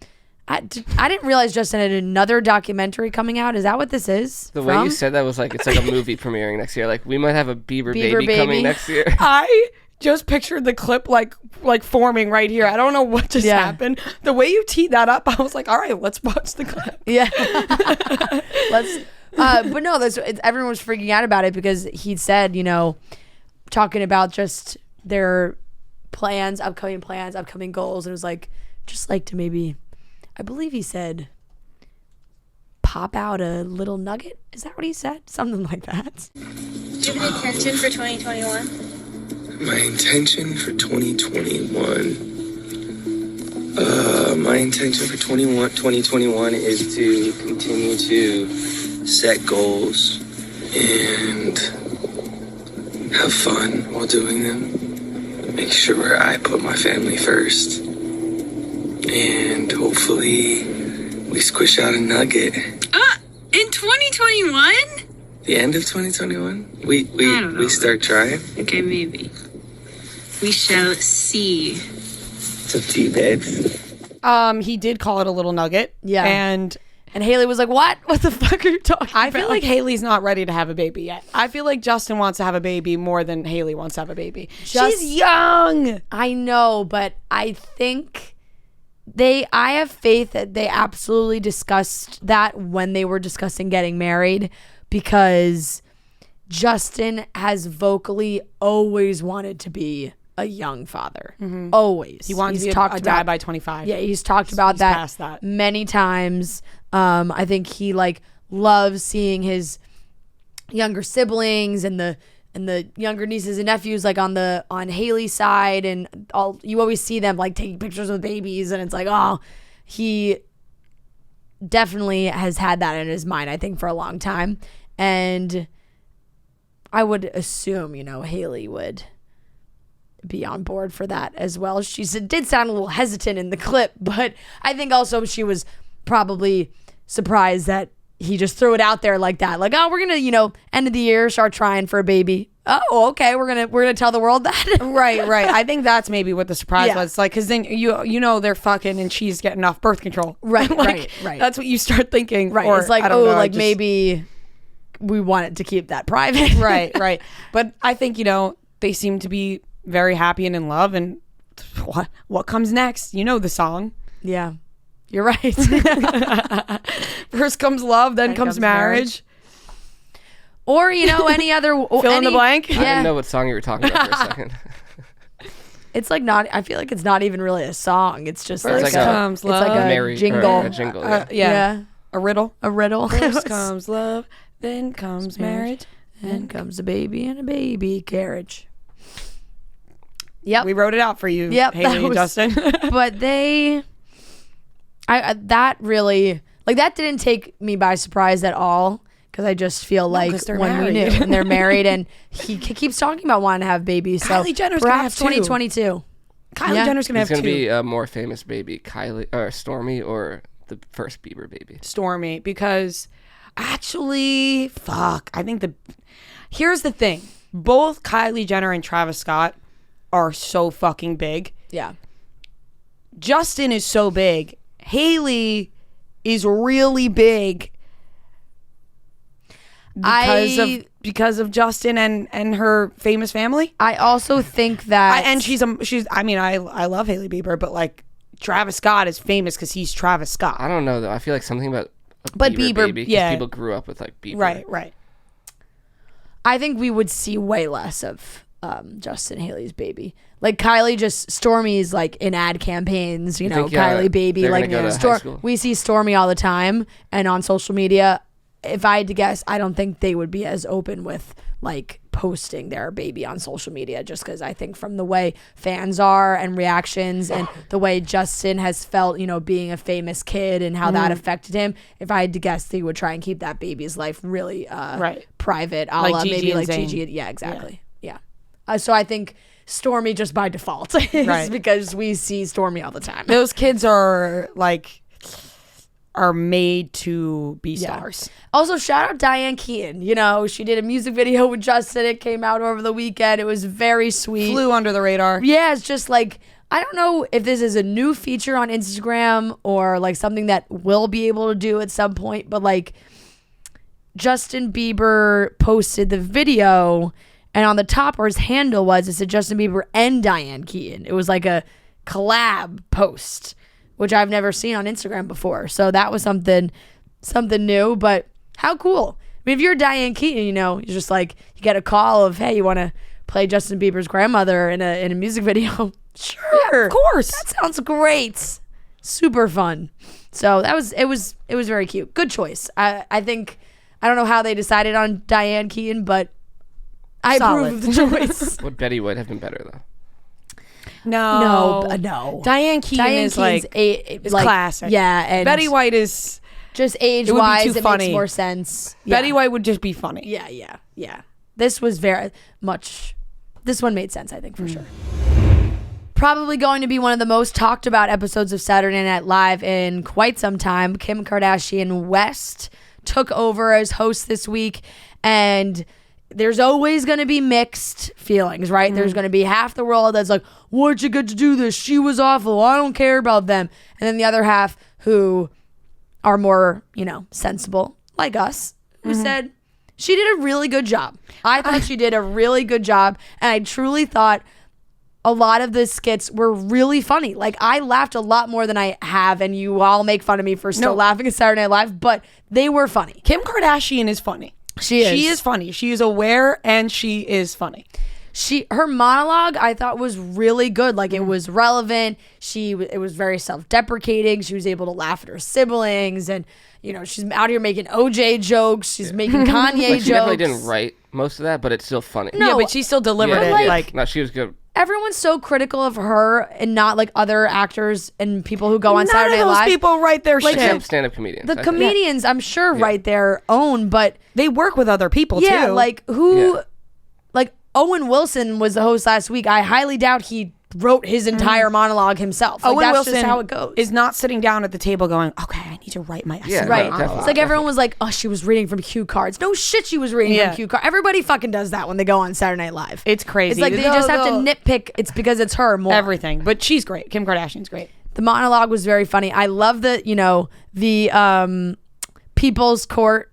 I didn't realize Justin had another documentary coming out. Is that what this is? The way you said that was like, it's like a movie premiering next year. Like, we might have a Bieber baby coming next year. I just pictured the clip like forming right here. I don't know what just happened. The way you teed that up, I was like, all right, let's watch the clip. Yeah. But no, everyone was freaking out about it because he said, talking about just their upcoming goals. And it was like, just like to maybe, I believe he said, pop out a little nugget. Is that what he said? Something like that. Do you have an intention for 2021? My intention for 2021. My intention for 2021 is to continue to set goals and have fun while doing them. Make sure I put my family first. And hopefully we squish out a nugget. In 2021? The end of 2021? We start trying. Okay, maybe. We shall see. It's up to you, babes. He did call it a little nugget. Yeah. And Haley was like, what? What the fuck are you talking about? I feel like Haley's not ready to have a baby yet. I feel like Justin wants to have a baby more than Haley wants to have a baby. She's young. I know, but I think I have faith that they absolutely discussed that when they were discussing getting married, because Justin has vocally always wanted to be a young father. Mm-hmm. Always. He wants to be a dad by 25. Yeah, he's talked about that, past that many times. I think he loves seeing his younger siblings and the younger nieces and nephews on Haley's side, and you always see them taking pictures with babies, and it's like, oh, he definitely has had that in his mind, I think, for a long time. And I would assume, Haley would be on board for that as well. She did sound a little hesitant in the clip, but I think also she was probably surprised that he just threw it out there like that. Like, oh, we're gonna, end of the year, start trying for a baby. Oh, okay, we're gonna tell the world that. Right. I think that's maybe what the surprise was. Like, because then they're fucking and she's getting off birth control. Right. Right. That's what you start thinking. Right. Or, it's like, maybe we wanted to keep that private. Right. But I think they seem to be very happy and in love. And what comes next? The song. Yeah. You're right. First comes love, then comes marriage. Or, any other... Fill in the blank? Yeah. I didn't know what song you were talking about for a second. It's not... I feel like it's not even really a song. It's just First comes love. It's like a jingle. A jingle, yeah. A riddle. First comes love, then comes marriage. Then comes a baby and a baby carriage. Yep. We wrote it out for you, Haley and Justin. But that really... that didn't take me by surprise at all. Because I just feel when we knew, and they're married, and he keeps talking about wanting to have babies. So Kylie Jenner's perhaps gonna have 2022. Kylie Jenner's gonna have two. It's gonna be a more famous baby, Kylie or Stormy, or the first Bieber baby. Stormy, because actually, I think here's the thing: both Kylie Jenner and Travis Scott are so fucking big. Yeah. Justin is so big. Haley is really big. Because of Justin and her famous family. I also think that I love Hailey Bieber, but Travis Scott is famous because he's Travis Scott. I don't know though. I feel like something about Bieber baby, people grew up with Bieber. Right. I think we would see way less of Justin Haley's baby. Kylie Stormy's in ad campaigns, Kylie baby. We see Stormy all the time and on social media. If I had to guess, I don't think they would be as open with posting their baby on social media, just because I think from the way fans are and reactions and the way Justin has felt, being a famous kid and how that affected him. If I had to guess, they would try and keep that baby's life really private, a la maybe Gigi. Yeah, exactly. Yeah. So I think Stormy just by default is because we see Stormy all the time. Those kids are made to be stars. Also, shout out Diane Keaton. She did a music video with Justin. It came out over the weekend. It was very sweet. Flew under the radar. Yeah, it's just I don't know if this is a new feature on Instagram or like something that we'll be able to do at some point, but like Justin Bieber posted the video, and on the top where his handle was, it said Justin Bieber and Diane Keaton. It was like a collab post, which I've never seen on Instagram before. So that was something new, but how cool. I mean, if you're Diane Keaton, you're just like, you get a call of, hey, you want to play Justin Bieber's grandmother in a music video? Sure. Yeah, of course. That sounds great. Super fun. So it was very cute. Good choice. I think, I don't know how they decided on Diane Keaton, but I approve of the choice. Would Betty White have been better though? No. Diane Keaton is like classic. Yeah, and Betty White is just age-wise, too it funny. makes more sense. Betty Yeah. White would just be funny. Yeah. This was very much. This one made sense, I think, for sure. Probably going to be one of the most talked about episodes of Saturday Night Live in quite some time. Kim Kardashian West took over as host this week, and there's always going to be mixed feelings, right? There's going to be half the world that's like, why'd you get to do this? She was awful. I don't care about them. And then the other half who are more, sensible, like us, who said, she did a really good job. I thought she did a really good job, and I truly thought a lot of the skits were really funny. Like, I laughed a lot more than I have, and you all make fun of me for still laughing at Saturday Night Live, but they were funny. Kim Kardashian is funny. She is funny. She is aware, and she is funny. Her monologue I thought was really good. Like, it was relevant. It was very self-deprecating. She was able to laugh at her siblings, and she's out here making OJ jokes. She's making Kanye jokes. She definitely didn't write most of that, but it's still funny. No, Yeah, but she still delivered it. Like, no, she was good. everyone's so critical of her and not like other actors and people who go on Saturday Night Live. None of those people write their shit. Except stand-up comedians. The comedians, I'm sure, write their own, but They work with other people too. like like Owen Wilson was the host last week. I highly doubt he wrote his entire monologue himself. Like, Owen that's Wilson just how it goes. is not sitting down at the table going, okay, I need to write my essay. Yeah, Right. definitely. It's like everyone was like, oh, she was reading from cue cards. No shit, she was reading from cue cards. Everybody fucking does that when they go on Saturday Night Live. It's crazy. It's like they just have to nitpick. It's because it's her more. everything. But she's great. Kim Kardashian's great. The monologue was very funny. I love the People's Court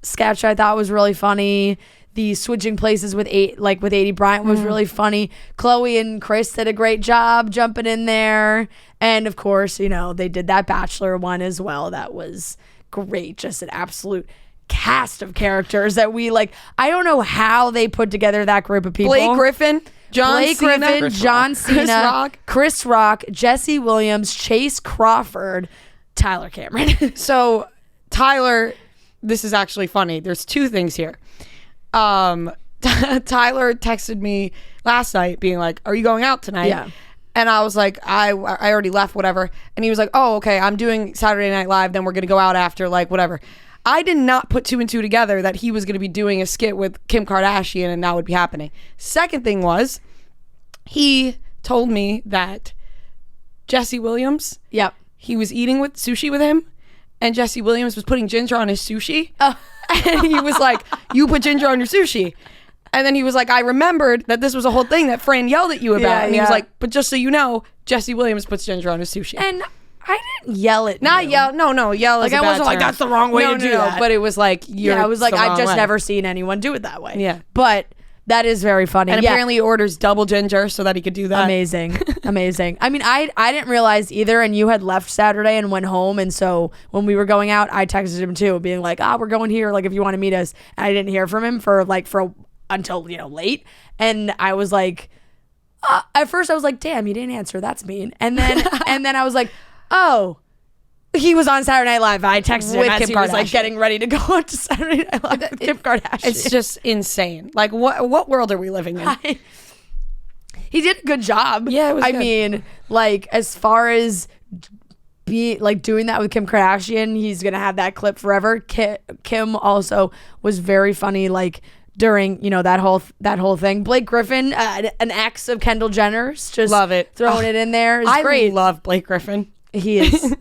sketch. I thought was really funny. The switching places with 80 Bryant was really funny. Chloe and Chris did a great job jumping in there. And of course, they did that Bachelor one as well. That was great. Just an absolute cast of characters that we like. I don't know how they put together that group of people. Blake Griffin, John Cena, John Cena, Chris Rock. Chris Rock, Jesse Williams, Chase Crawford, Tyler Cameron. So Tyler, this is actually funny. There's two things here. Tyler texted me last night being like, are you going out tonight? Yeah. And I was like, I already left, whatever. And he was like, oh, okay, I'm doing Saturday Night Live, then we're going to go out after, like, whatever. I did not put two and two together that he was going to be doing a skit with Kim Kardashian and that would be happening. Second thing was, he told me that Jesse Williams, he was eating with sushi with him, and Jesse Williams was putting ginger on his sushi. And he was like, you put ginger on your sushi. And then he was like, I remembered that this was a whole thing that Fran yelled at you about. And he was like, but just so you know, Jesse Williams puts ginger on his sushi. And I didn't yell at Not you. yell. No, yell is Like, a I bad wasn't like, term. that's the wrong way to do that. But it was like, I was like, I've just way. never seen anyone do it that way. Yeah. But that is very funny. And apparently he orders double ginger so that he could do that. Amazing. I mean, I didn't realize either, and you had left Saturday and went home, and so when we were going out, I texted him too, being like, we're going here, like, if you want to meet us. And I didn't hear from him until late, and I was like, at first I was like, damn, you didn't answer, that's mean. And then I was like, oh, he was on Saturday Night Live. I texted him as he was like getting ready to go on to Saturday Night Live with Kim Kardashian. It's just insane. Like, what world are we living in? He did a good job. Yeah, it was good. mean, like, as far as doing that with Kim Kardashian, he's gonna have that clip forever. Kim also was very funny, like, during that whole thing. Blake Griffin, an ex of Kendall Jenner's, just love it, throwing it in there is I great. love Blake Griffin. He is.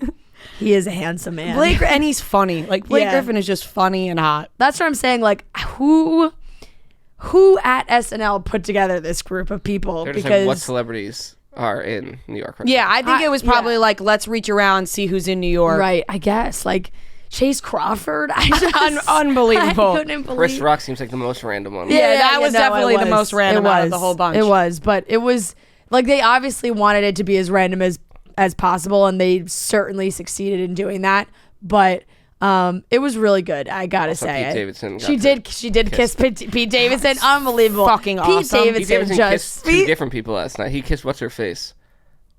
He is a handsome man. And he's funny. Like, Blake Griffin is just funny and hot. That's what I'm saying. Like, who at SNL put together this group of people? They're just because like, what celebrities are in New York. Right Yeah, now. I think it was probably like, let's reach around, see who's in New York. Right, I guess. Like, Chase Crawford. I just, Unbelievable. I couldn't believe. Chris Rock seems like the most random one. Yeah, that was definitely the most random out of the whole bunch. It was, but it was like they obviously wanted it to be as random as possible, and they certainly succeeded in doing that. But it was really good. I gotta Also, say, Pete Davidson she did kiss Pete Davidson. Unbelievable, fucking awesome. Pete Davidson kissed two different people last night. He kissed what's her face.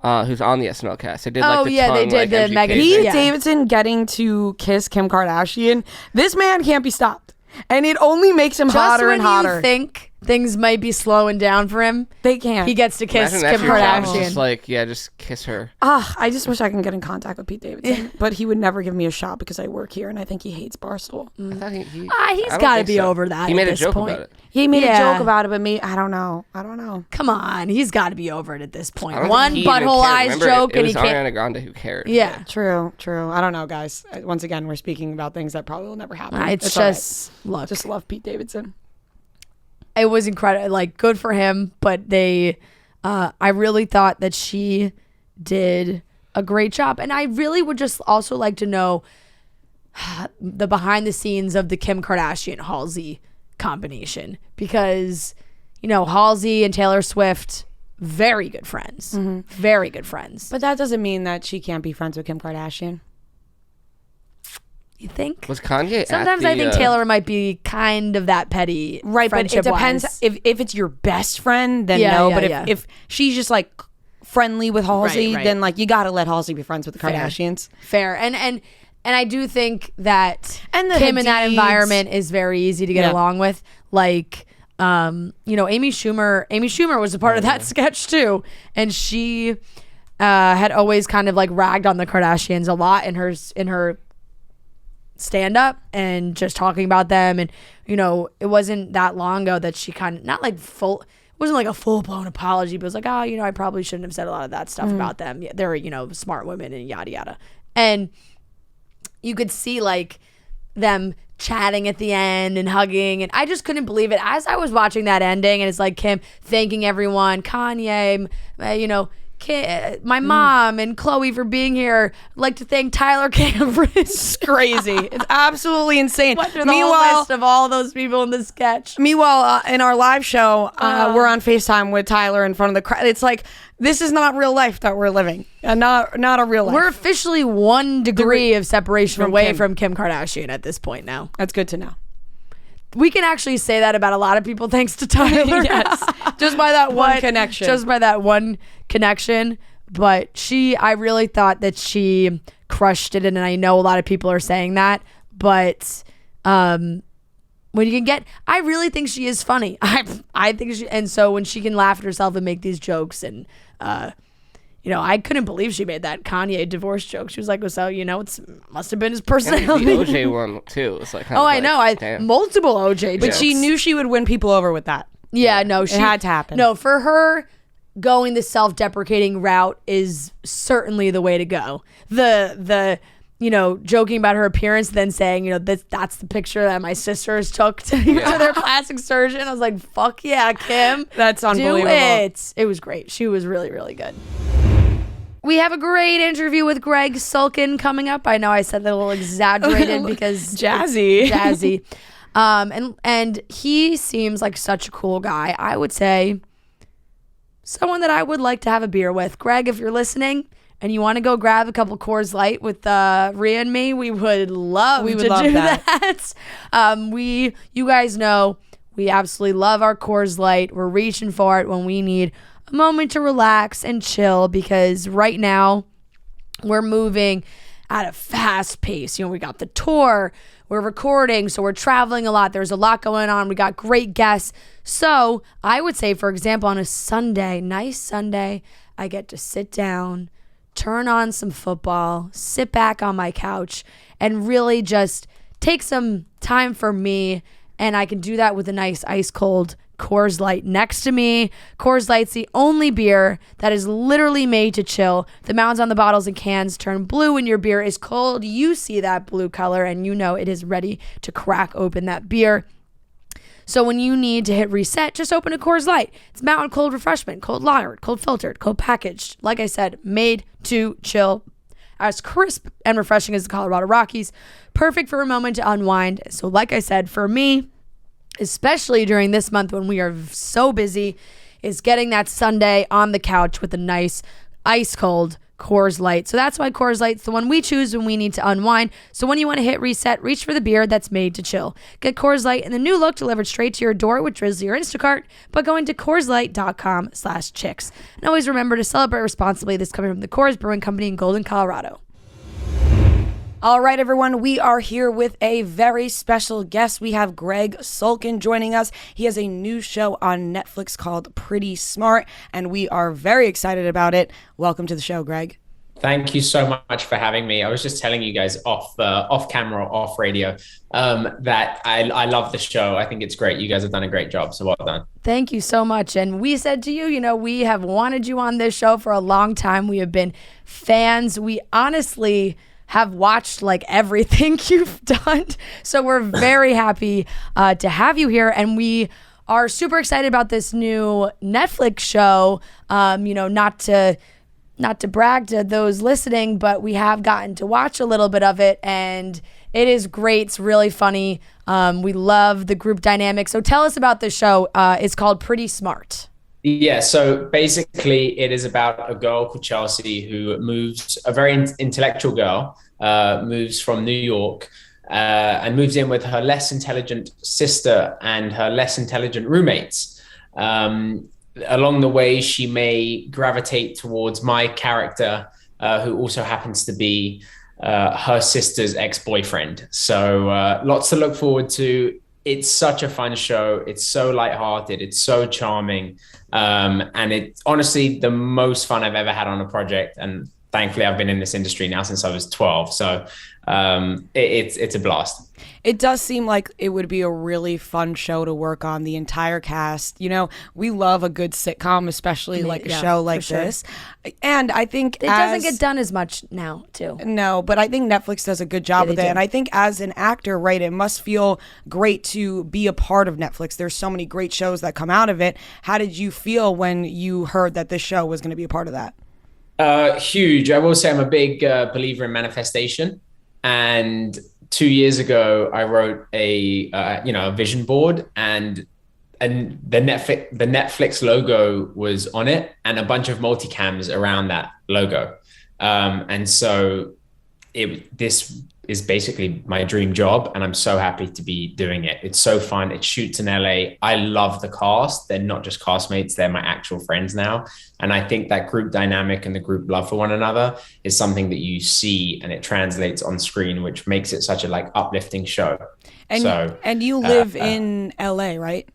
Who's on the SNL cast? They did like the tongue, they did like, the MGK Megan. thing. Pete Davidson getting to kiss Kim Kardashian. This man can't be stopped. And it only makes him hotter and hotter. You think things might be slowing down for him, They can't. he gets to kiss Imagine Kim that's your job. It's Kardashian. just like, yeah, just kiss her. I just wish I can get in contact with Pete Davidson. But he would never give me a shot because I work here and I think he hates Barstool. I thought he He's I don't got to think be so. over that. He made at a this joke point. about it. He made a Yeah. joke about it, but me, I don't know. Come on, he's got to be over it at this point. I don't One think he even butthole cared. eyes Remember, joke, it and was he can't. Ariana Grande who cared. Yeah, True. I don't know, guys. Once again, we're speaking about things that probably will never happen. it's all right. just look. Just love Pete Davidson. It was incredible. Like, good for him, but they I really thought that she did a great job, and I really would just also like to know the behind the scenes of the Kim Kardashian Halsey combination, because Halsey and Taylor Swift, very good friends. Very good friends. But that doesn't mean that she can't be friends with Kim Kardashian. You think? Was Kanye Sometimes I think Taylor might be kind of that petty, Right, but it depends. friendship-wise. If it's your best friend, then Yeah, no. yeah, But yeah. if she's just like friendly with Halsey, right. then like you got to let Halsey be friends with the Kardashians. Fair. And I do think that And the Kim in that Hadids. environment is very easy to get Yeah. along with. Like, Amy Schumer was a part of that sketch too, and she had always kind of like ragged on the Kardashians a lot in her stand up and just talking about them. And it wasn't that long ago that she kind of it wasn't like a full-blown apology, but it was like, I probably shouldn't have said a lot of that stuff about them. Yeah, they're smart women and yada yada. And you could see like them chatting at the end and hugging, and I just couldn't believe it as I was watching that ending. And it's like Kim thanking everyone, Kanye, my mom and Chloe for being here. I'd like to thank Tyler Cameron. It's crazy. It's absolutely insane. Went through the whole list of all those people in the sketch. Meanwhile, in our live show, we're on FaceTime with Tyler in front of the crowd. It's like, this is not real life that we're living. Not a real life. We're officially 1 degree of separation From away Kim. from Kim Kardashian at this point now. That's good to know. We can actually say that about a lot of people thanks to Tyler. Yes. Just by that one connection. Just by that one connection. But I really thought that she crushed it, and I know a lot of people are saying that. But when you can get, I really think she is funny. I think and so when she can laugh at herself and make these jokes, and I couldn't believe she made that Kanye divorce joke. She was like, so it must have been his And personality. the OJ one too. It's like, I know. damn. Multiple OJ jokes. But she knew she would win people over with that. Yeah, no, she had to happen. No, for her, going the self-deprecating route is certainly the way to go. The joking about her appearance, then saying, that's the picture that my sisters took to their plastic surgeon. I was like, fuck yeah, Kim. That's unbelievable. Do it. It was great. She was really, really good. We have a great interview with Gregg Sulkin coming up. I know I said that a little exaggerated because Jazzy. jazzy. And he seems like such a cool guy. I would say someone that I would like to have a beer with. Greg, if you're listening and you want to go grab a couple Coors Light with Rhea and me, we would love to do that. You guys know we absolutely love our Coors Light. We're reaching for it when we need a moment to relax and chill, because right now we're moving at a fast pace. We got the tour, we're recording, so we're traveling a lot. There's a lot going on. We got great guests. So I would say, for example, on a Sunday, nice Sunday, I get to sit down, turn on some football, sit back on my couch, and really just take some time for me. And I can do that with a nice ice cold Coors Light next to me. Coors Light's the only beer that is literally made to chill. The mounds on the bottles and cans turn blue when your beer is cold. You see that blue color and you know it is ready to crack open that beer. So when you need to hit reset, just open a Coors Light. It's mountain cold refreshment, cold lagered, cold filtered, cold packaged. Like I said, made to chill. As crisp and refreshing as the Colorado Rockies. Perfect for a moment to unwind. So like I said, for me, especially during this month when we are so busy, is getting that Sunday on the couch with a nice ice cold Coors Light. So that's why Coors Light's the one we choose when we need to unwind. So when you want to hit reset, reach for the beer that's made to chill. Get Coors Light in the new look delivered straight to your door with Drizzly or Instacart by going to CoorsLight.com/chicks. And always remember to celebrate responsibly. This coming from the Coors Brewing Company in Golden, Colorado. All right, everyone, we are here with a very special guest. We have Gregg Sulkin joining us. He has a new show on Netflix called Pretty Smart, and we are very excited about it. Welcome to the show, Gregg. Thank you so much for having me. I was just telling you guys off camera, off radio, that I love the show. I think it's great. You guys have done a great job, so well done. Thank you so much. And we said to you, we have wanted you on this show for a long time. We have been fans. We honestly have watched like everything you've done. So we're very happy to have you here. And we are super excited about this new Netflix show. Not to brag to those listening, but we have gotten to watch a little bit of it, and it is great. It's really funny. We love the group dynamic. So tell us about the show. It's called Pretty Smart. Yeah, so basically it is about a girl called Chelsea who moves, a very intellectual girl, moves from New York and moves in with her less intelligent sister and her less intelligent roommates. Along the way, she may gravitate towards my character, who also happens to be her sister's ex-boyfriend. So lots to look forward to. It's such a fun show. It's so lighthearted. It's so charming. And it's honestly the most fun I've ever had on a project. And thankfully, I've been in this industry now since I was 12. So it's a blast. It does seem like it would be a really fun show to work on, the entire cast. We love a good sitcom, especially like a show like this. And I think it doesn't get done as much now, too. No, but I think Netflix does a good job with it. And I think as an actor, right, it must feel great to be a part of Netflix. There's so many great shows that come out of it. How did you feel when you heard that this show was going to be a part of that? Huge. I will say I'm a big believer in manifestation. And 2 years ago, I wrote a vision board, and the Netflix logo was on it, and a bunch of multicams around that logo. And so this is basically my dream job, and I'm so happy to be doing it. It's so fun. It shoots in LA. I love the cast. They're not just castmates, they're my actual friends now. And I think that group dynamic and the group love for one another is something that you see and it translates on screen, which makes it such a uplifting show. And you live in LA, right?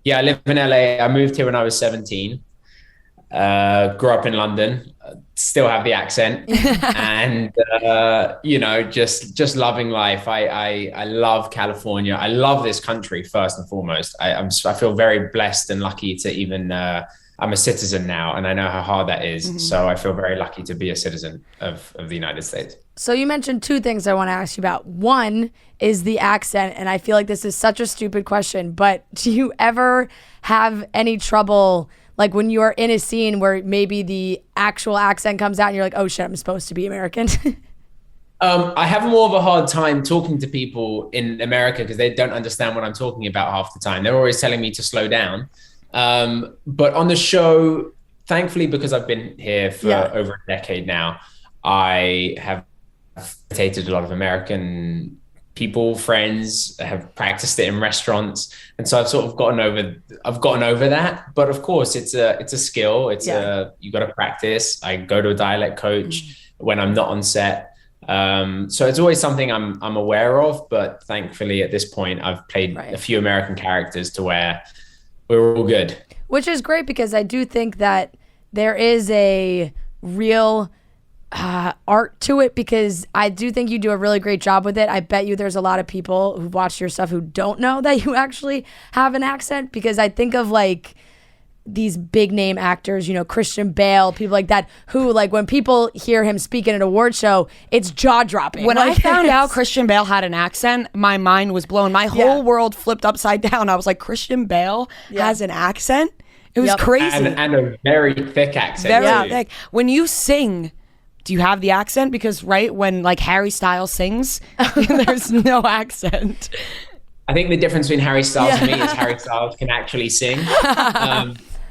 Yeah, I live in LA. I moved here when I was 17. Grew up in London, still have the accent, and just loving life. I love California. I love this country first and foremost. I feel very blessed and lucky to even. I'm a citizen now, and I know how hard that is. Mm-hmm. So I feel very lucky to be a citizen of the United States. So you mentioned two things I want to ask you about. One is the accent, and I feel like this is such a stupid question, but do you ever have any trouble? Like when you're in a scene where maybe the actual accent comes out and you're like, oh shit, I'm supposed to be American. I have more of a hard time talking to people in America because they don't understand what I'm talking about half the time. They're always telling me to slow down. But on the show, thankfully, because I've been here for over a decade now, I have dated a lot of American people, friends, have practiced it in restaurants, and so I've sort of gotten over that. But of course, it's a skill. You got to practice. I go to a dialect coach when I'm not on set, so it's always something I'm aware of. But thankfully, at this point, I've played a few American characters to where we're all good. Which is great because I do think that there is a real art to it, because I do think you do a really great job with it. I bet you there's a lot of people who watch your stuff who don't know that you actually have an accent, because I think of these big name actors, Christian Bale, people like that, who like when people hear him speak at an award show, it's jaw dropping. When I found out Christian Bale had an accent, my mind was blown. My whole world flipped upside down. I was like, Christian Bale has an accent? It was crazy. And a very thick accent. Very thick. When you sing, do you have the accent? Because when like Harry Styles sings, there's no accent. I think the difference between Harry Styles and me is Harry Styles can actually sing.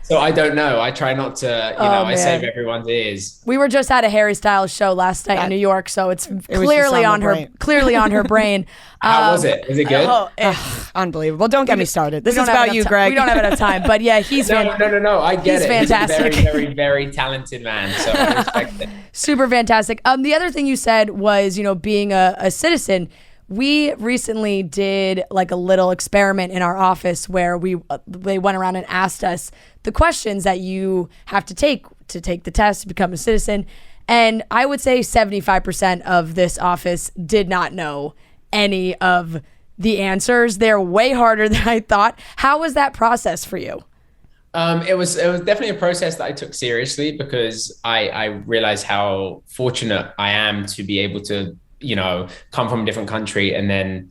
So I don't know. I try not to, I save everyone's ears. We were just at a Harry Styles show last night in New York, so it's clearly on her brain. How was it? Was it good? Unbelievable. Don't get me started. This is about you, Greg. We don't have enough time, but yeah, he's No. I get it. Fantastic. He's a very, very, very talented man, so I respect it. Super fantastic. The other thing you said was, being a citizen. We recently did like a little experiment in our office where they went around and asked us the questions that you have to take the test to become a citizen. And I would say 75% of this office did not know any of the answers. They're way harder than I thought. How was that process for you? It was definitely a process that I took seriously because I realized how fortunate I am to be able to come from a different country and then,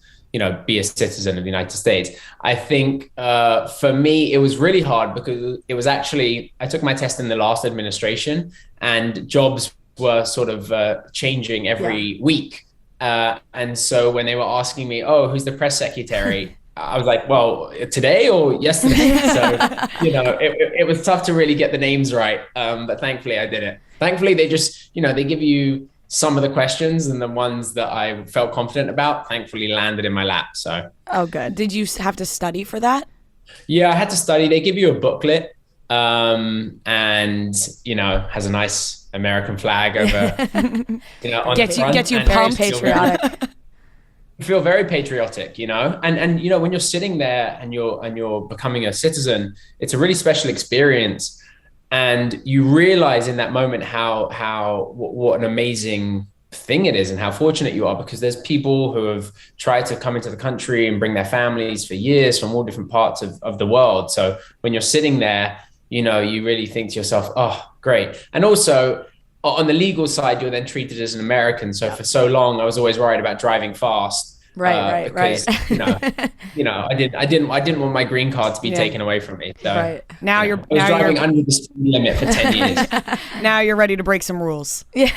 be a citizen of the United States. I think for me, it was really hard because it was actually, I took my test in the last administration and jobs were sort of changing every week. And so when they were asking me, who's the press secretary? I was like, well, today or yesterday? So, it was tough to really get the names right. But thankfully I did it. Thankfully they just, they give you some of the questions and the ones that I felt confident about thankfully landed in my lap. So, oh, good. Did you have to study for that? Yeah, I had to study. They give you a booklet, and has a nice American flag over, on the front. Gets you pumped. Patriotic. You feel very patriotic, and when you're sitting there and you're becoming a citizen, it's a really special experience. And you realize in that moment what an amazing thing it is and how fortunate you are, because there's people who have tried to come into the country and bring their families for years from all different parts of the world. So when you're sitting there, you really think to yourself, oh, great. And also on the legal side, you're then treated as an American. So for so long, I was always worried about driving fast. Right. Because, I didn't want my green card to be taken away from me. So now I was driving under the speed limit for 10 years. Now you're ready to break some rules. Or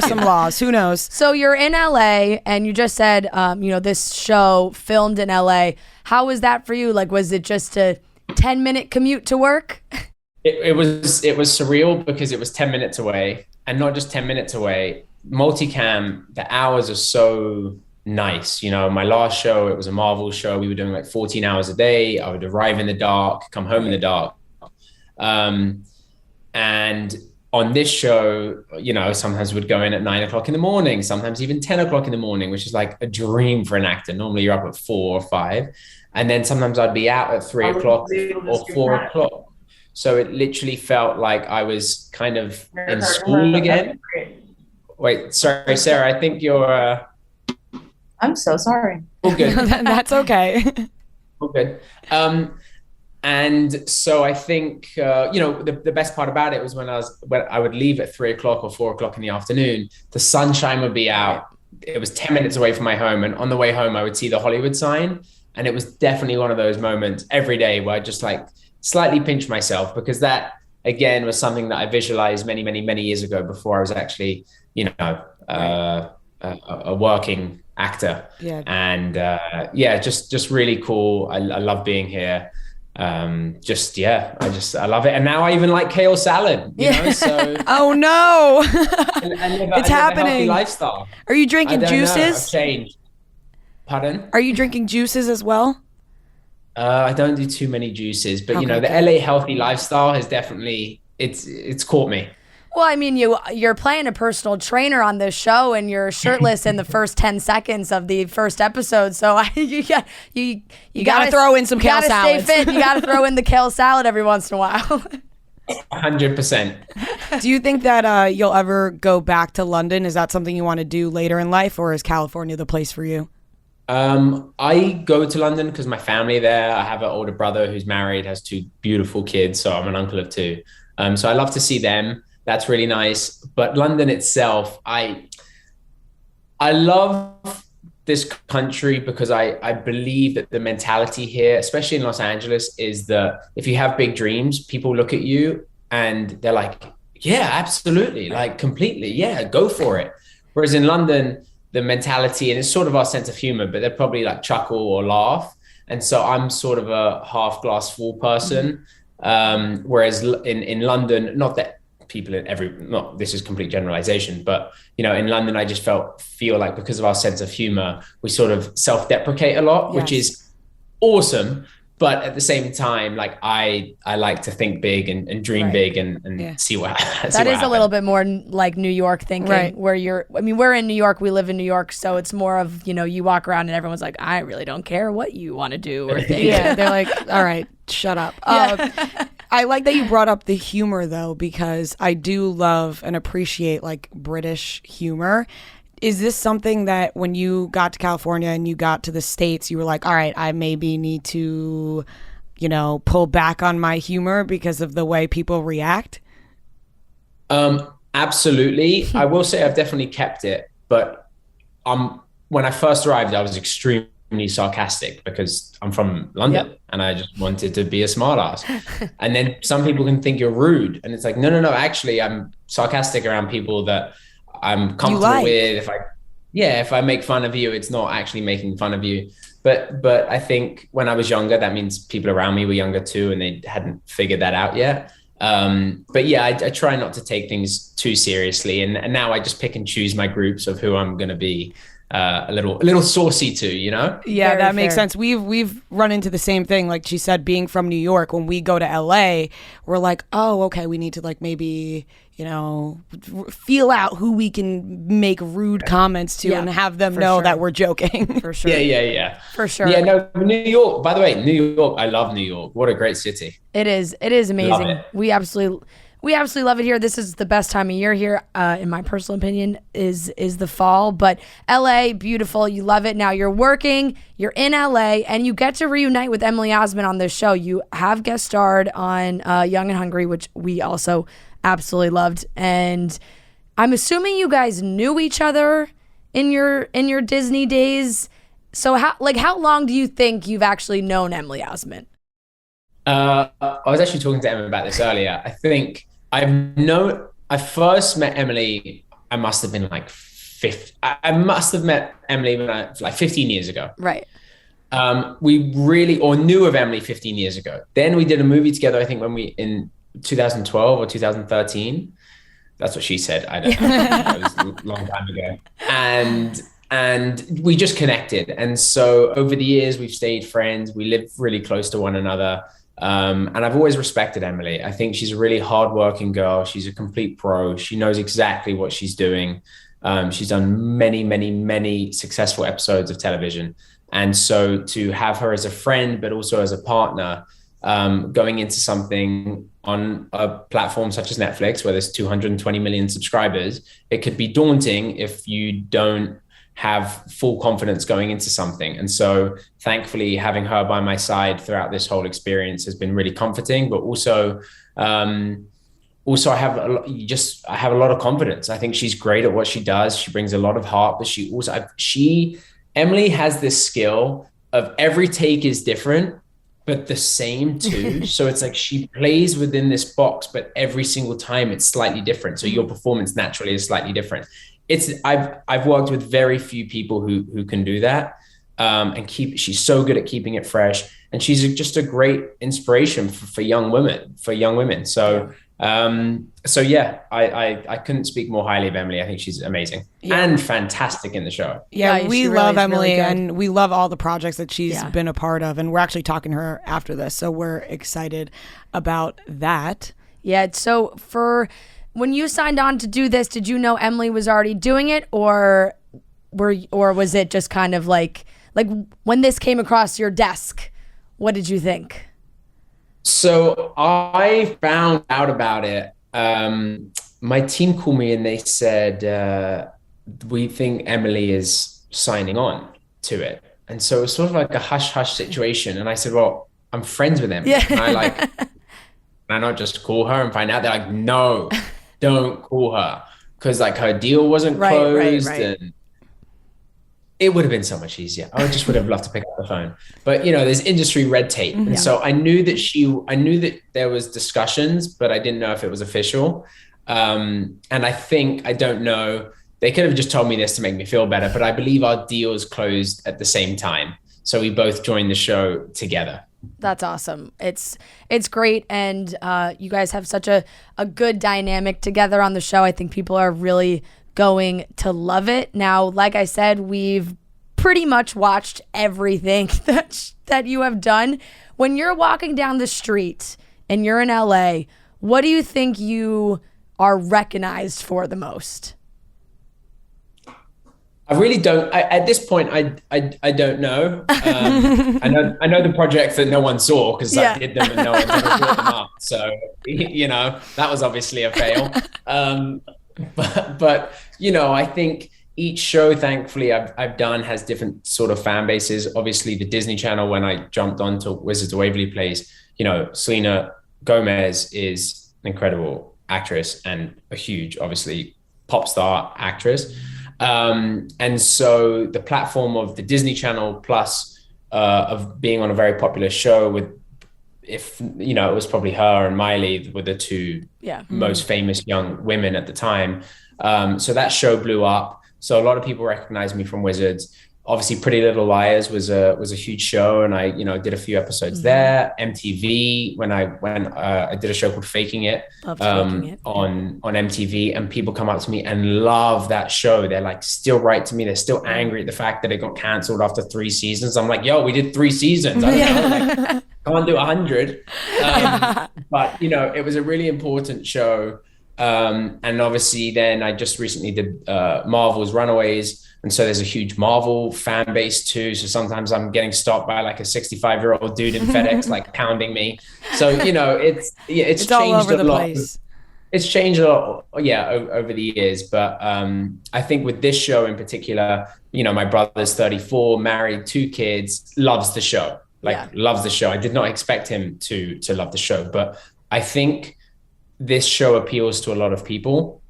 some laws. Who knows? So you're in LA and you just said, this show filmed in LA. How was that for you? Like, was it just a 10-minute commute to work? It was surreal because it was 10 minutes away, and not just 10 minutes away. Multicam, the hours are so nice. My last show, it was a Marvel show. We were doing like 14 hours a day. I would arrive in the dark, come home in the dark. And on this show, sometimes would go in at 9 o'clock in the morning, sometimes even 10 o'clock in the morning, which is like a dream for an actor. Normally you're up at 4 or 5. And then sometimes I'd be out at 3 o'clock or 4 o'clock. So it literally felt like I was kind of in school again. Wait, sorry, Sarah, I think you're... I'm so sorry. All good. That's okay. All good. And so I think, the best part about it was when I would leave at 3 o'clock or 4 o'clock in the afternoon, the sunshine would be out. It was 10 minutes away from my home. And on the way home, I would see the Hollywood sign. And it was definitely one of those moments every day where I just like slightly pinch myself, because that, again, was something that I visualized many, many, many years ago before I was actually, a working actor. Yeah. And just really cool. I love being here. I love it. And now I even like kale salad, so. Oh no. It's happening. A healthy lifestyle. Are you drinking juices? I've changed. Pardon? Are you drinking juices as well? I don't do too many juices, but the LA healthy lifestyle has definitely, it's caught me. Well, I mean, you're playing a personal trainer on this show, and you're shirtless in the first 10 seconds of the first episode. So you gotta throw in some kale salad. Stay fit. You gotta throw in the kale salad every once in a while. 100%. Do you think that you'll ever go back to London? Is that something you want to do later in life, or is California the place for you? I go to London because my family there. I have an older brother who's married, has two beautiful kids, so I'm an uncle of two. So I love to see them. That's really nice. But London itself, I love this country because I believe that the mentality here, especially in Los Angeles, is that if you have big dreams, people look at you and they're like, yeah, absolutely, like completely, yeah, go for it. Whereas in London, the mentality, and it's sort of our sense of humor, but they're probably like chuckle or laugh. And so I'm sort of a half glass full person. Whereas in London, not that people this is complete generalization, but in London, I just feel like because of our sense of humor, we sort of self-deprecate a lot, which is awesome. But at the same time, like I like to think big and dream big and see what happens. That is a little bit more like New York thinking, where we're in New York, we live in New York, so it's more of, you walk around and everyone's like, I really don't care what you want to do or think. Yeah, they're like, all right, shut up. I like that you brought up the humor though, because I do love and appreciate like British humor. Is this something that when you got to California and you got to the States, you were like, all right, I maybe need to, pull back on my humor because of the way people react? Absolutely. I will say I've definitely kept it, but when I first arrived, I was extremely sarcastic because I'm from London and I just wanted to be a smartass. And then some people can think you're rude, and it's like, no, actually I'm sarcastic around people that I'm comfortable with. If I make fun of you, it's not actually making fun of you. But I think when I was younger, that means people around me were younger too, and they hadn't figured that out yet. But yeah, I try not to take things too seriously, and now I just pick and choose my groups of who I'm going to be a little saucy to, Yeah, Very that makes fair. sense. We've run into the same thing. Like she said, being from New York, when we go to LA, we're like, oh, okay, we need to like maybe, feel out who we can make rude comments to and have them know that we're joking. For sure. Yeah. For sure. Yeah, no, New York, by the way, New York, I love New York. What a great city. It is amazing. Love it. We absolutely love it here. This is the best time of year here, in my personal opinion, is the fall. But LA, beautiful. You love it. Now you're working, you're in LA, and you get to reunite with Emily Osment on this show. You have guest starred on Young and Hungry, which we also absolutely loved. And I'm assuming you guys knew each other in your Disney days. So how long do you think you've actually known Emily Osment? I was actually talking to Emma about this earlier. I think I first met Emily, I must have been like 50. I must have met Emily when like 15 years ago. Right. We really, or knew of Emily 15 years ago. Then we did a movie together, I think in 2012 or 2013. That's what she said. I don't know. It was a long time ago. And we just connected. And so over the years, we've stayed friends. We live really close to one another. And I've always respected Emily. I think she's a really hardworking girl. She's a complete pro. She knows exactly what she's doing. She's done many, many, many successful episodes of television. And so to have her as a friend, but also as a partner, going into something on a platform such as Netflix, where there's 220 million subscribers, it could be daunting if you don't have full confidence going into something. And so thankfully having her by my side throughout this whole experience has been really comforting, but also I have a lot of confidence. I think she's great at what she does. She brings a lot of heart, but Emily has this skill of every take is different, but the same too. So it's like she plays within this box, but every single time it's slightly different. So your performance naturally is slightly different. I've worked with very few people who can do that, she's so good at keeping it fresh, and she's just a great inspiration for young women. So yeah, I couldn't speak more highly of Emily. I think she's amazing and fantastic in the show. Yeah, Yeah, we she love really is Emily, really good. and we love all the projects that she's been a part of, and we're actually talking to her after this, so we're excited about that. Yeah, so when you signed on to do this, did you know Emily was already doing it, or was it just kind of like when this came across your desk, what did you think? So I found out about it. My team called me and they said, we think Emily is signing on to it. And so it was sort of like a hush-hush situation. And I said, well, I'm friends with Emily. Yeah. And can I not just call her and find out? They're like, no, don't call her. Because like her deal wasn't closed. And it would have been so much easier. I just would have loved to pick up the phone. But there's industry red tape. And so I knew that there was discussions, but I didn't know if it was official. And I don't know, they could have just told me this to make me feel better, but I believe our deals closed at the same time. So we both joined the show together. That's awesome. It's great. And you guys have such a good dynamic together on the show. I think people are really going to love it. Now, like I said, we've pretty much watched everything that you have done. When you're walking down the street and you're in LA, what do you think you are recognized for the most? I really don't. At this point, I don't know. I know the projects that no one saw because I did them and no one's ever brought them up. So that was obviously a fail. But I think each show, thankfully, I've done has different sort of fan bases. Obviously, the Disney Channel, when I jumped onto Wizards of Waverly Place, Selena Gomez is an incredible actress and a huge, obviously, pop star actress. And so the platform of the Disney Channel plus of being on a very popular show with, it was probably her and Miley were the two most famous young women at the time. So that show blew up. So a lot of people recognize me from Wizards. Obviously, Pretty Little Liars was a huge show, and I did a few episodes there. MTV, when I did a show called Faking It, on MTV, and people come up to me and love that show. They're like still write to me. They're still angry at the fact that it got canceled after 3 seasons. I'm like, yo, we did 3 seasons. I don't know, can't do 100. But it was a really important show. And obviously, then I just recently did Marvel's Runaways. And so there's a huge Marvel fan base too. So sometimes I'm getting stopped by like a 65-year-old dude in FedEx, like pounding me. So, it's changed all over the a lot. place. It's changed a lot, over the years. But I think with this show in particular, my brother's 34, married, 2 kids, loves the show, loves the show. I did not expect him to love the show, but I think this show appeals to a lot of people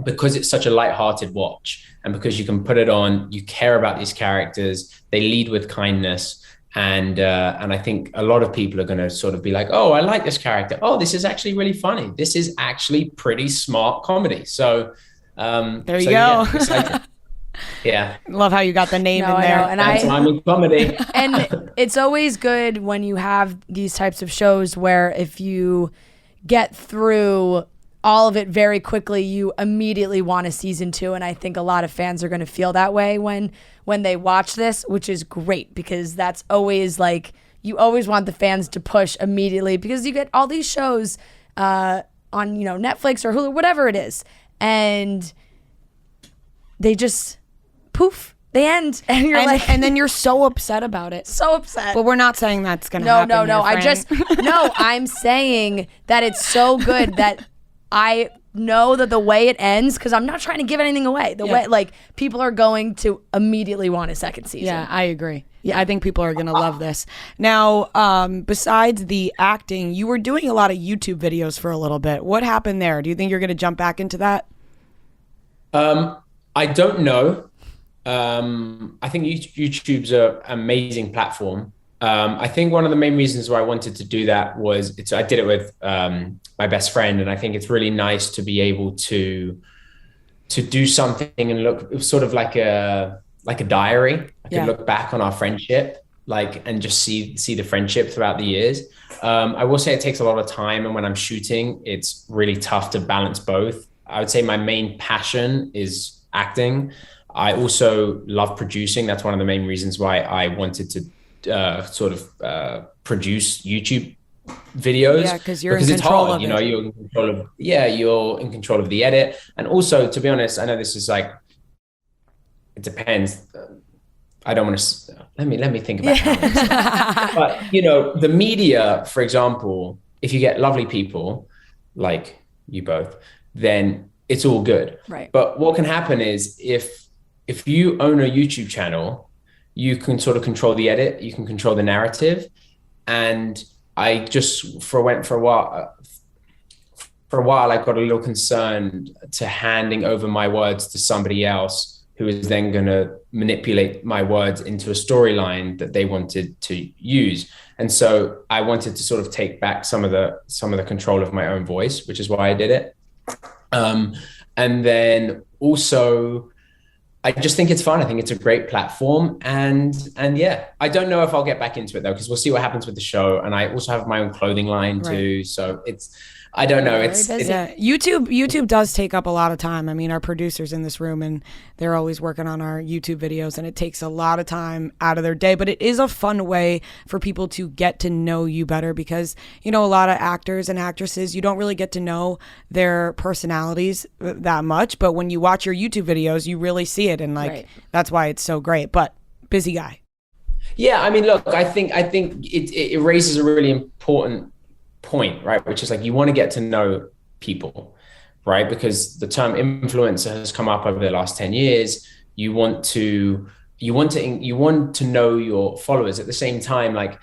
because it's such a lighthearted watch, and because you can put it on, you care about these characters, they lead with kindness, and I think a lot of people are going to sort of be like, oh, I like this character. Oh, this is actually really funny. This is actually pretty smart comedy. So there you go. Yeah. Love how you got the name in there. And that's why I'm in comedy. And it's always good when you have these types of shows where if you get through all of it very quickly, you immediately want a season 2. And I think a lot of fans are going to feel that way when they watch this, which is great, because that's always like, you always want the fans to push immediately, because you get all these shows on Netflix or Hulu, whatever it is, and they just poof, they end, and you're and then you're so upset about it. So upset. But we're not saying that's gonna happen. No. I'm saying that it's so good that I know that the way it ends, because I'm not trying to give anything away. The way, like, people are going to immediately want a second season. Yeah, I agree. Yeah, I think people are gonna love this. Now, besides the acting, you were doing a lot of YouTube videos for a little bit. What happened there? Do you think you're gonna jump back into that? I don't know. I think YouTube's an amazing platform. I think one of the main reasons why I wanted to do that was I did it with my best friend, and I think it's really nice to be able to do something and look sort of like a diary. I could look back on our friendship, and just see the friendship throughout the years. I will say it takes a lot of time, and when I'm shooting, it's really tough to balance both. I would say my main passion is acting. I also love producing. That's one of the main reasons why I wanted to sort of produce YouTube videos. Yeah, because you're in control of it. You're in control of you're in control of the edit. And also, to be honest, I know this is like, it depends. I don't want to let me think about how but the media, for example, if you get lovely people like you both, then it's all good. Right. But what can happen is if you own a YouTube channel you can sort of control the edit, you can control the narrative. And I just for a while, I got a little concerned to handing over my words to somebody else who is then going to manipulate my words into a storyline that they wanted to use. And so I wanted to sort of take back some of the control of my own voice, which is why I did it. And then also, I just think it's fun. I think it's a great platform. And yeah, I don't know if I'll get back into it though, because we'll see what happens with the show. And I also have my own clothing line too. So I don't know. YouTube does take up a lot of time. I mean, our producer's in this room and they're always working on our YouTube videos, and it takes a lot of time out of their day, but it is a fun way for people to get to know you better because, a lot of actors and actresses, you don't really get to know their personalities that much, but when you watch your YouTube videos, you really see it. And that's why it's so great, but busy guy. Yeah. I mean, look, I think it raises a really important point, right? Which is like, you want to get to know people, right? Because the term influencer has come up over the last 10 years. You want to know your followers. At the same time, like,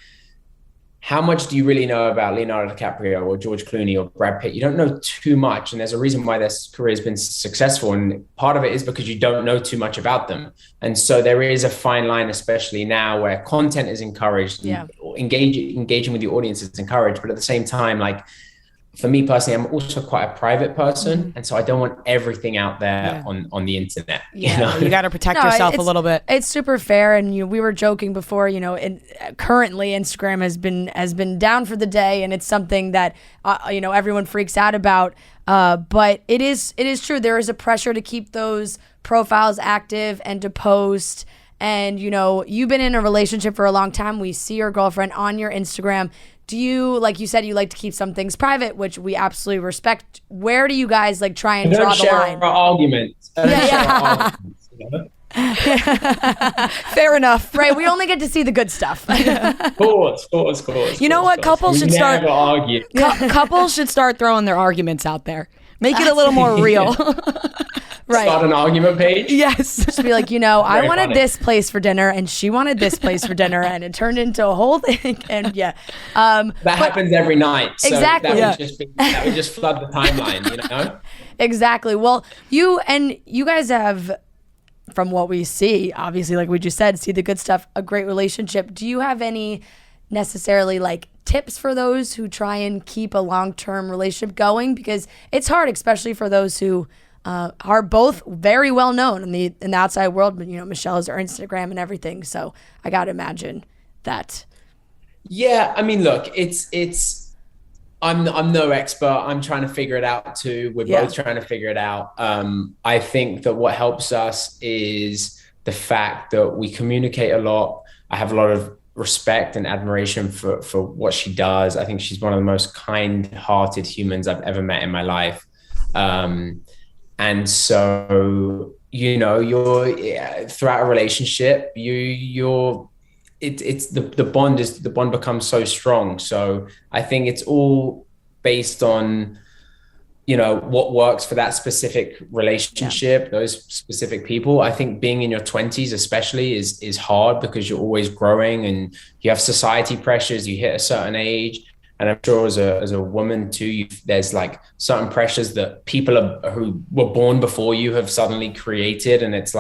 how much do you really know about Leonardo DiCaprio or George Clooney or Brad Pitt? You don't know too much. And there's a reason why their career has been successful. And part of it is because you don't know too much about them. And so there is a fine line, especially now where content is encouraged, and engaging with the audience is encouraged. But at the same time, like, for me personally, I'm also quite a private person. And so I don't want everything out there on the internet. You got to protect yourself a little bit. It's super fair. And we were joking before, currently Instagram has been down for the day, and it's something that, everyone freaks out about. But it is true. There is a pressure to keep those profiles active and to post. And, you've been in a relationship for a long time. We see your girlfriend on your Instagram. Do you, like you said, you like to keep some things private, which we absolutely respect. Where do you guys draw the line? Don't share our arguments. Fair enough. Right. We only get to see the good stuff. Of course. You know what? Couples should start. Argue. Couples should start throwing their arguments out there. Make it a little more real. Right. Start an argument page. Yes. Just be like, I wanted this place for dinner and she wanted this place for dinner, and it turned into a whole thing. And that happens every night. So exactly. That would just flood the timeline, Exactly. Well, you guys have, from what we see, obviously, like we just said, see the good stuff, a great relationship. Do you have any necessarily tips for those who try and keep a long-term relationship going? Because it's hard, especially for those who are both very well known in the outside world. But Michelle has her Instagram and everything, so I gotta imagine that. Yeah, I mean, look, I'm no expert. I'm trying to figure it out too. We're both trying to figure it out. I think that what helps us is the fact that we communicate a lot. I have a lot of respect and admiration for what she does. I think she's one of the most kind-hearted humans I've ever met in my life. And so, you're throughout a relationship, the bond becomes so strong. So I think it's all based on, what works for that specific relationship, those specific people. I think being in your 20s especially is hard because you're always growing and you have society pressures. You hit a certain age. And I'm sure as a woman too, there's certain pressures that people who were born before you have suddenly created. And it's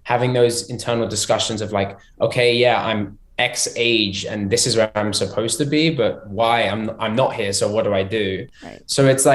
having those internal discussions of okay, yeah, I'm X age and this is where I'm supposed to be, but why I'm not here. So what do I do? Right. So it's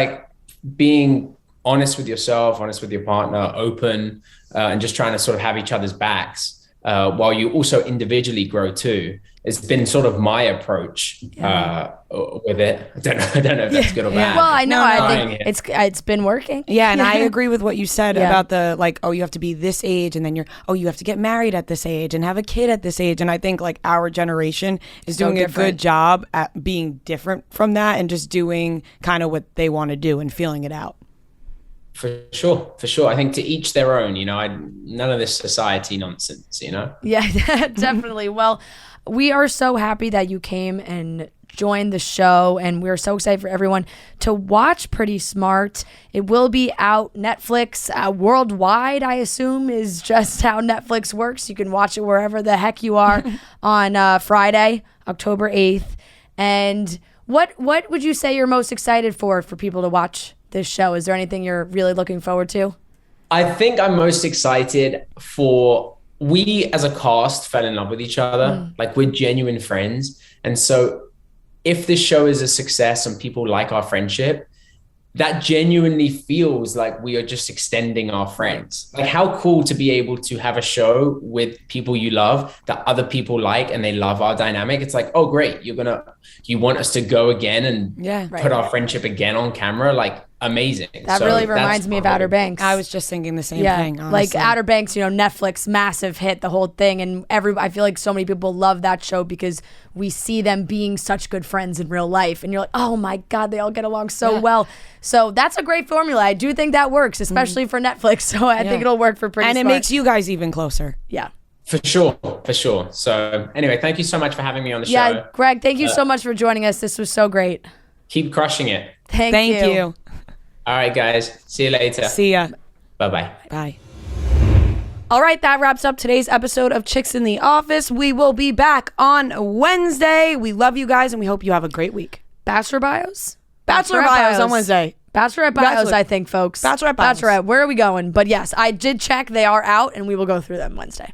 being honest with yourself, honest with your partner, open, and just trying to sort of have each other's backs while you also individually grow too. It's been sort of my approach with it. I don't know if that's good or bad. Well, I know. I think it's been working. Yeah, and I agree with what you said about the you have to be this age, and then you have to get married at this age and have a kid at this age. And I think our generation is doing a good job at being different from that and just doing kind of what they want to do and feeling it out. For sure. I think to each their own. None of this society nonsense. Yeah, definitely. Well, we are so happy that you came and joined the show, and we're so excited for everyone to watch Pretty Smart. It will be out Netflix worldwide, I assume, is just how Netflix works. You can watch it wherever the heck you are on Friday, October 8th. And what would you say you're most excited for people to watch this show? Is there anything you're really looking forward to? I think I'm most excited for, we as a cast fell in love with each other. Like, we're genuine friends. And so if this show is a success and people like our friendship, that genuinely feels like we are just extending our friends. Like, how cool to be able to have a show with people you love that other people like and they love our dynamic. It's like, oh, great. You want us to go again and put our friendship again on camera. Like, amazing. That really reminds me of Outer Banks. I was just thinking the same thing, honestly. Like Outer Banks, Netflix, massive hit, the whole thing. And I feel like so many people love that show because we see them being such good friends in real life. And you're like, oh my God, they all get along so well. So that's a great formula. I do think that works, especially for Netflix. So I think it'll work for Pretty Smart. And it makes you guys even closer. Yeah. For sure. So anyway, thank you so much for having me on the show. Yeah, Greg, thank you so much for joining us. This was so great. Keep crushing it. Thank you. All right, guys. See you later. See ya. Bye-bye. Bye. All right, that wraps up today's episode of Chicks in the Office. We will be back on Wednesday. We love you guys, and we hope you have a great week. Bachelor bios? Bachelor bios on Wednesday. Bachelorette bios, I think, folks. Bachelorette bios. Bachelorette, where are we going? But yes, I did check. They are out, and we will go through them Wednesday.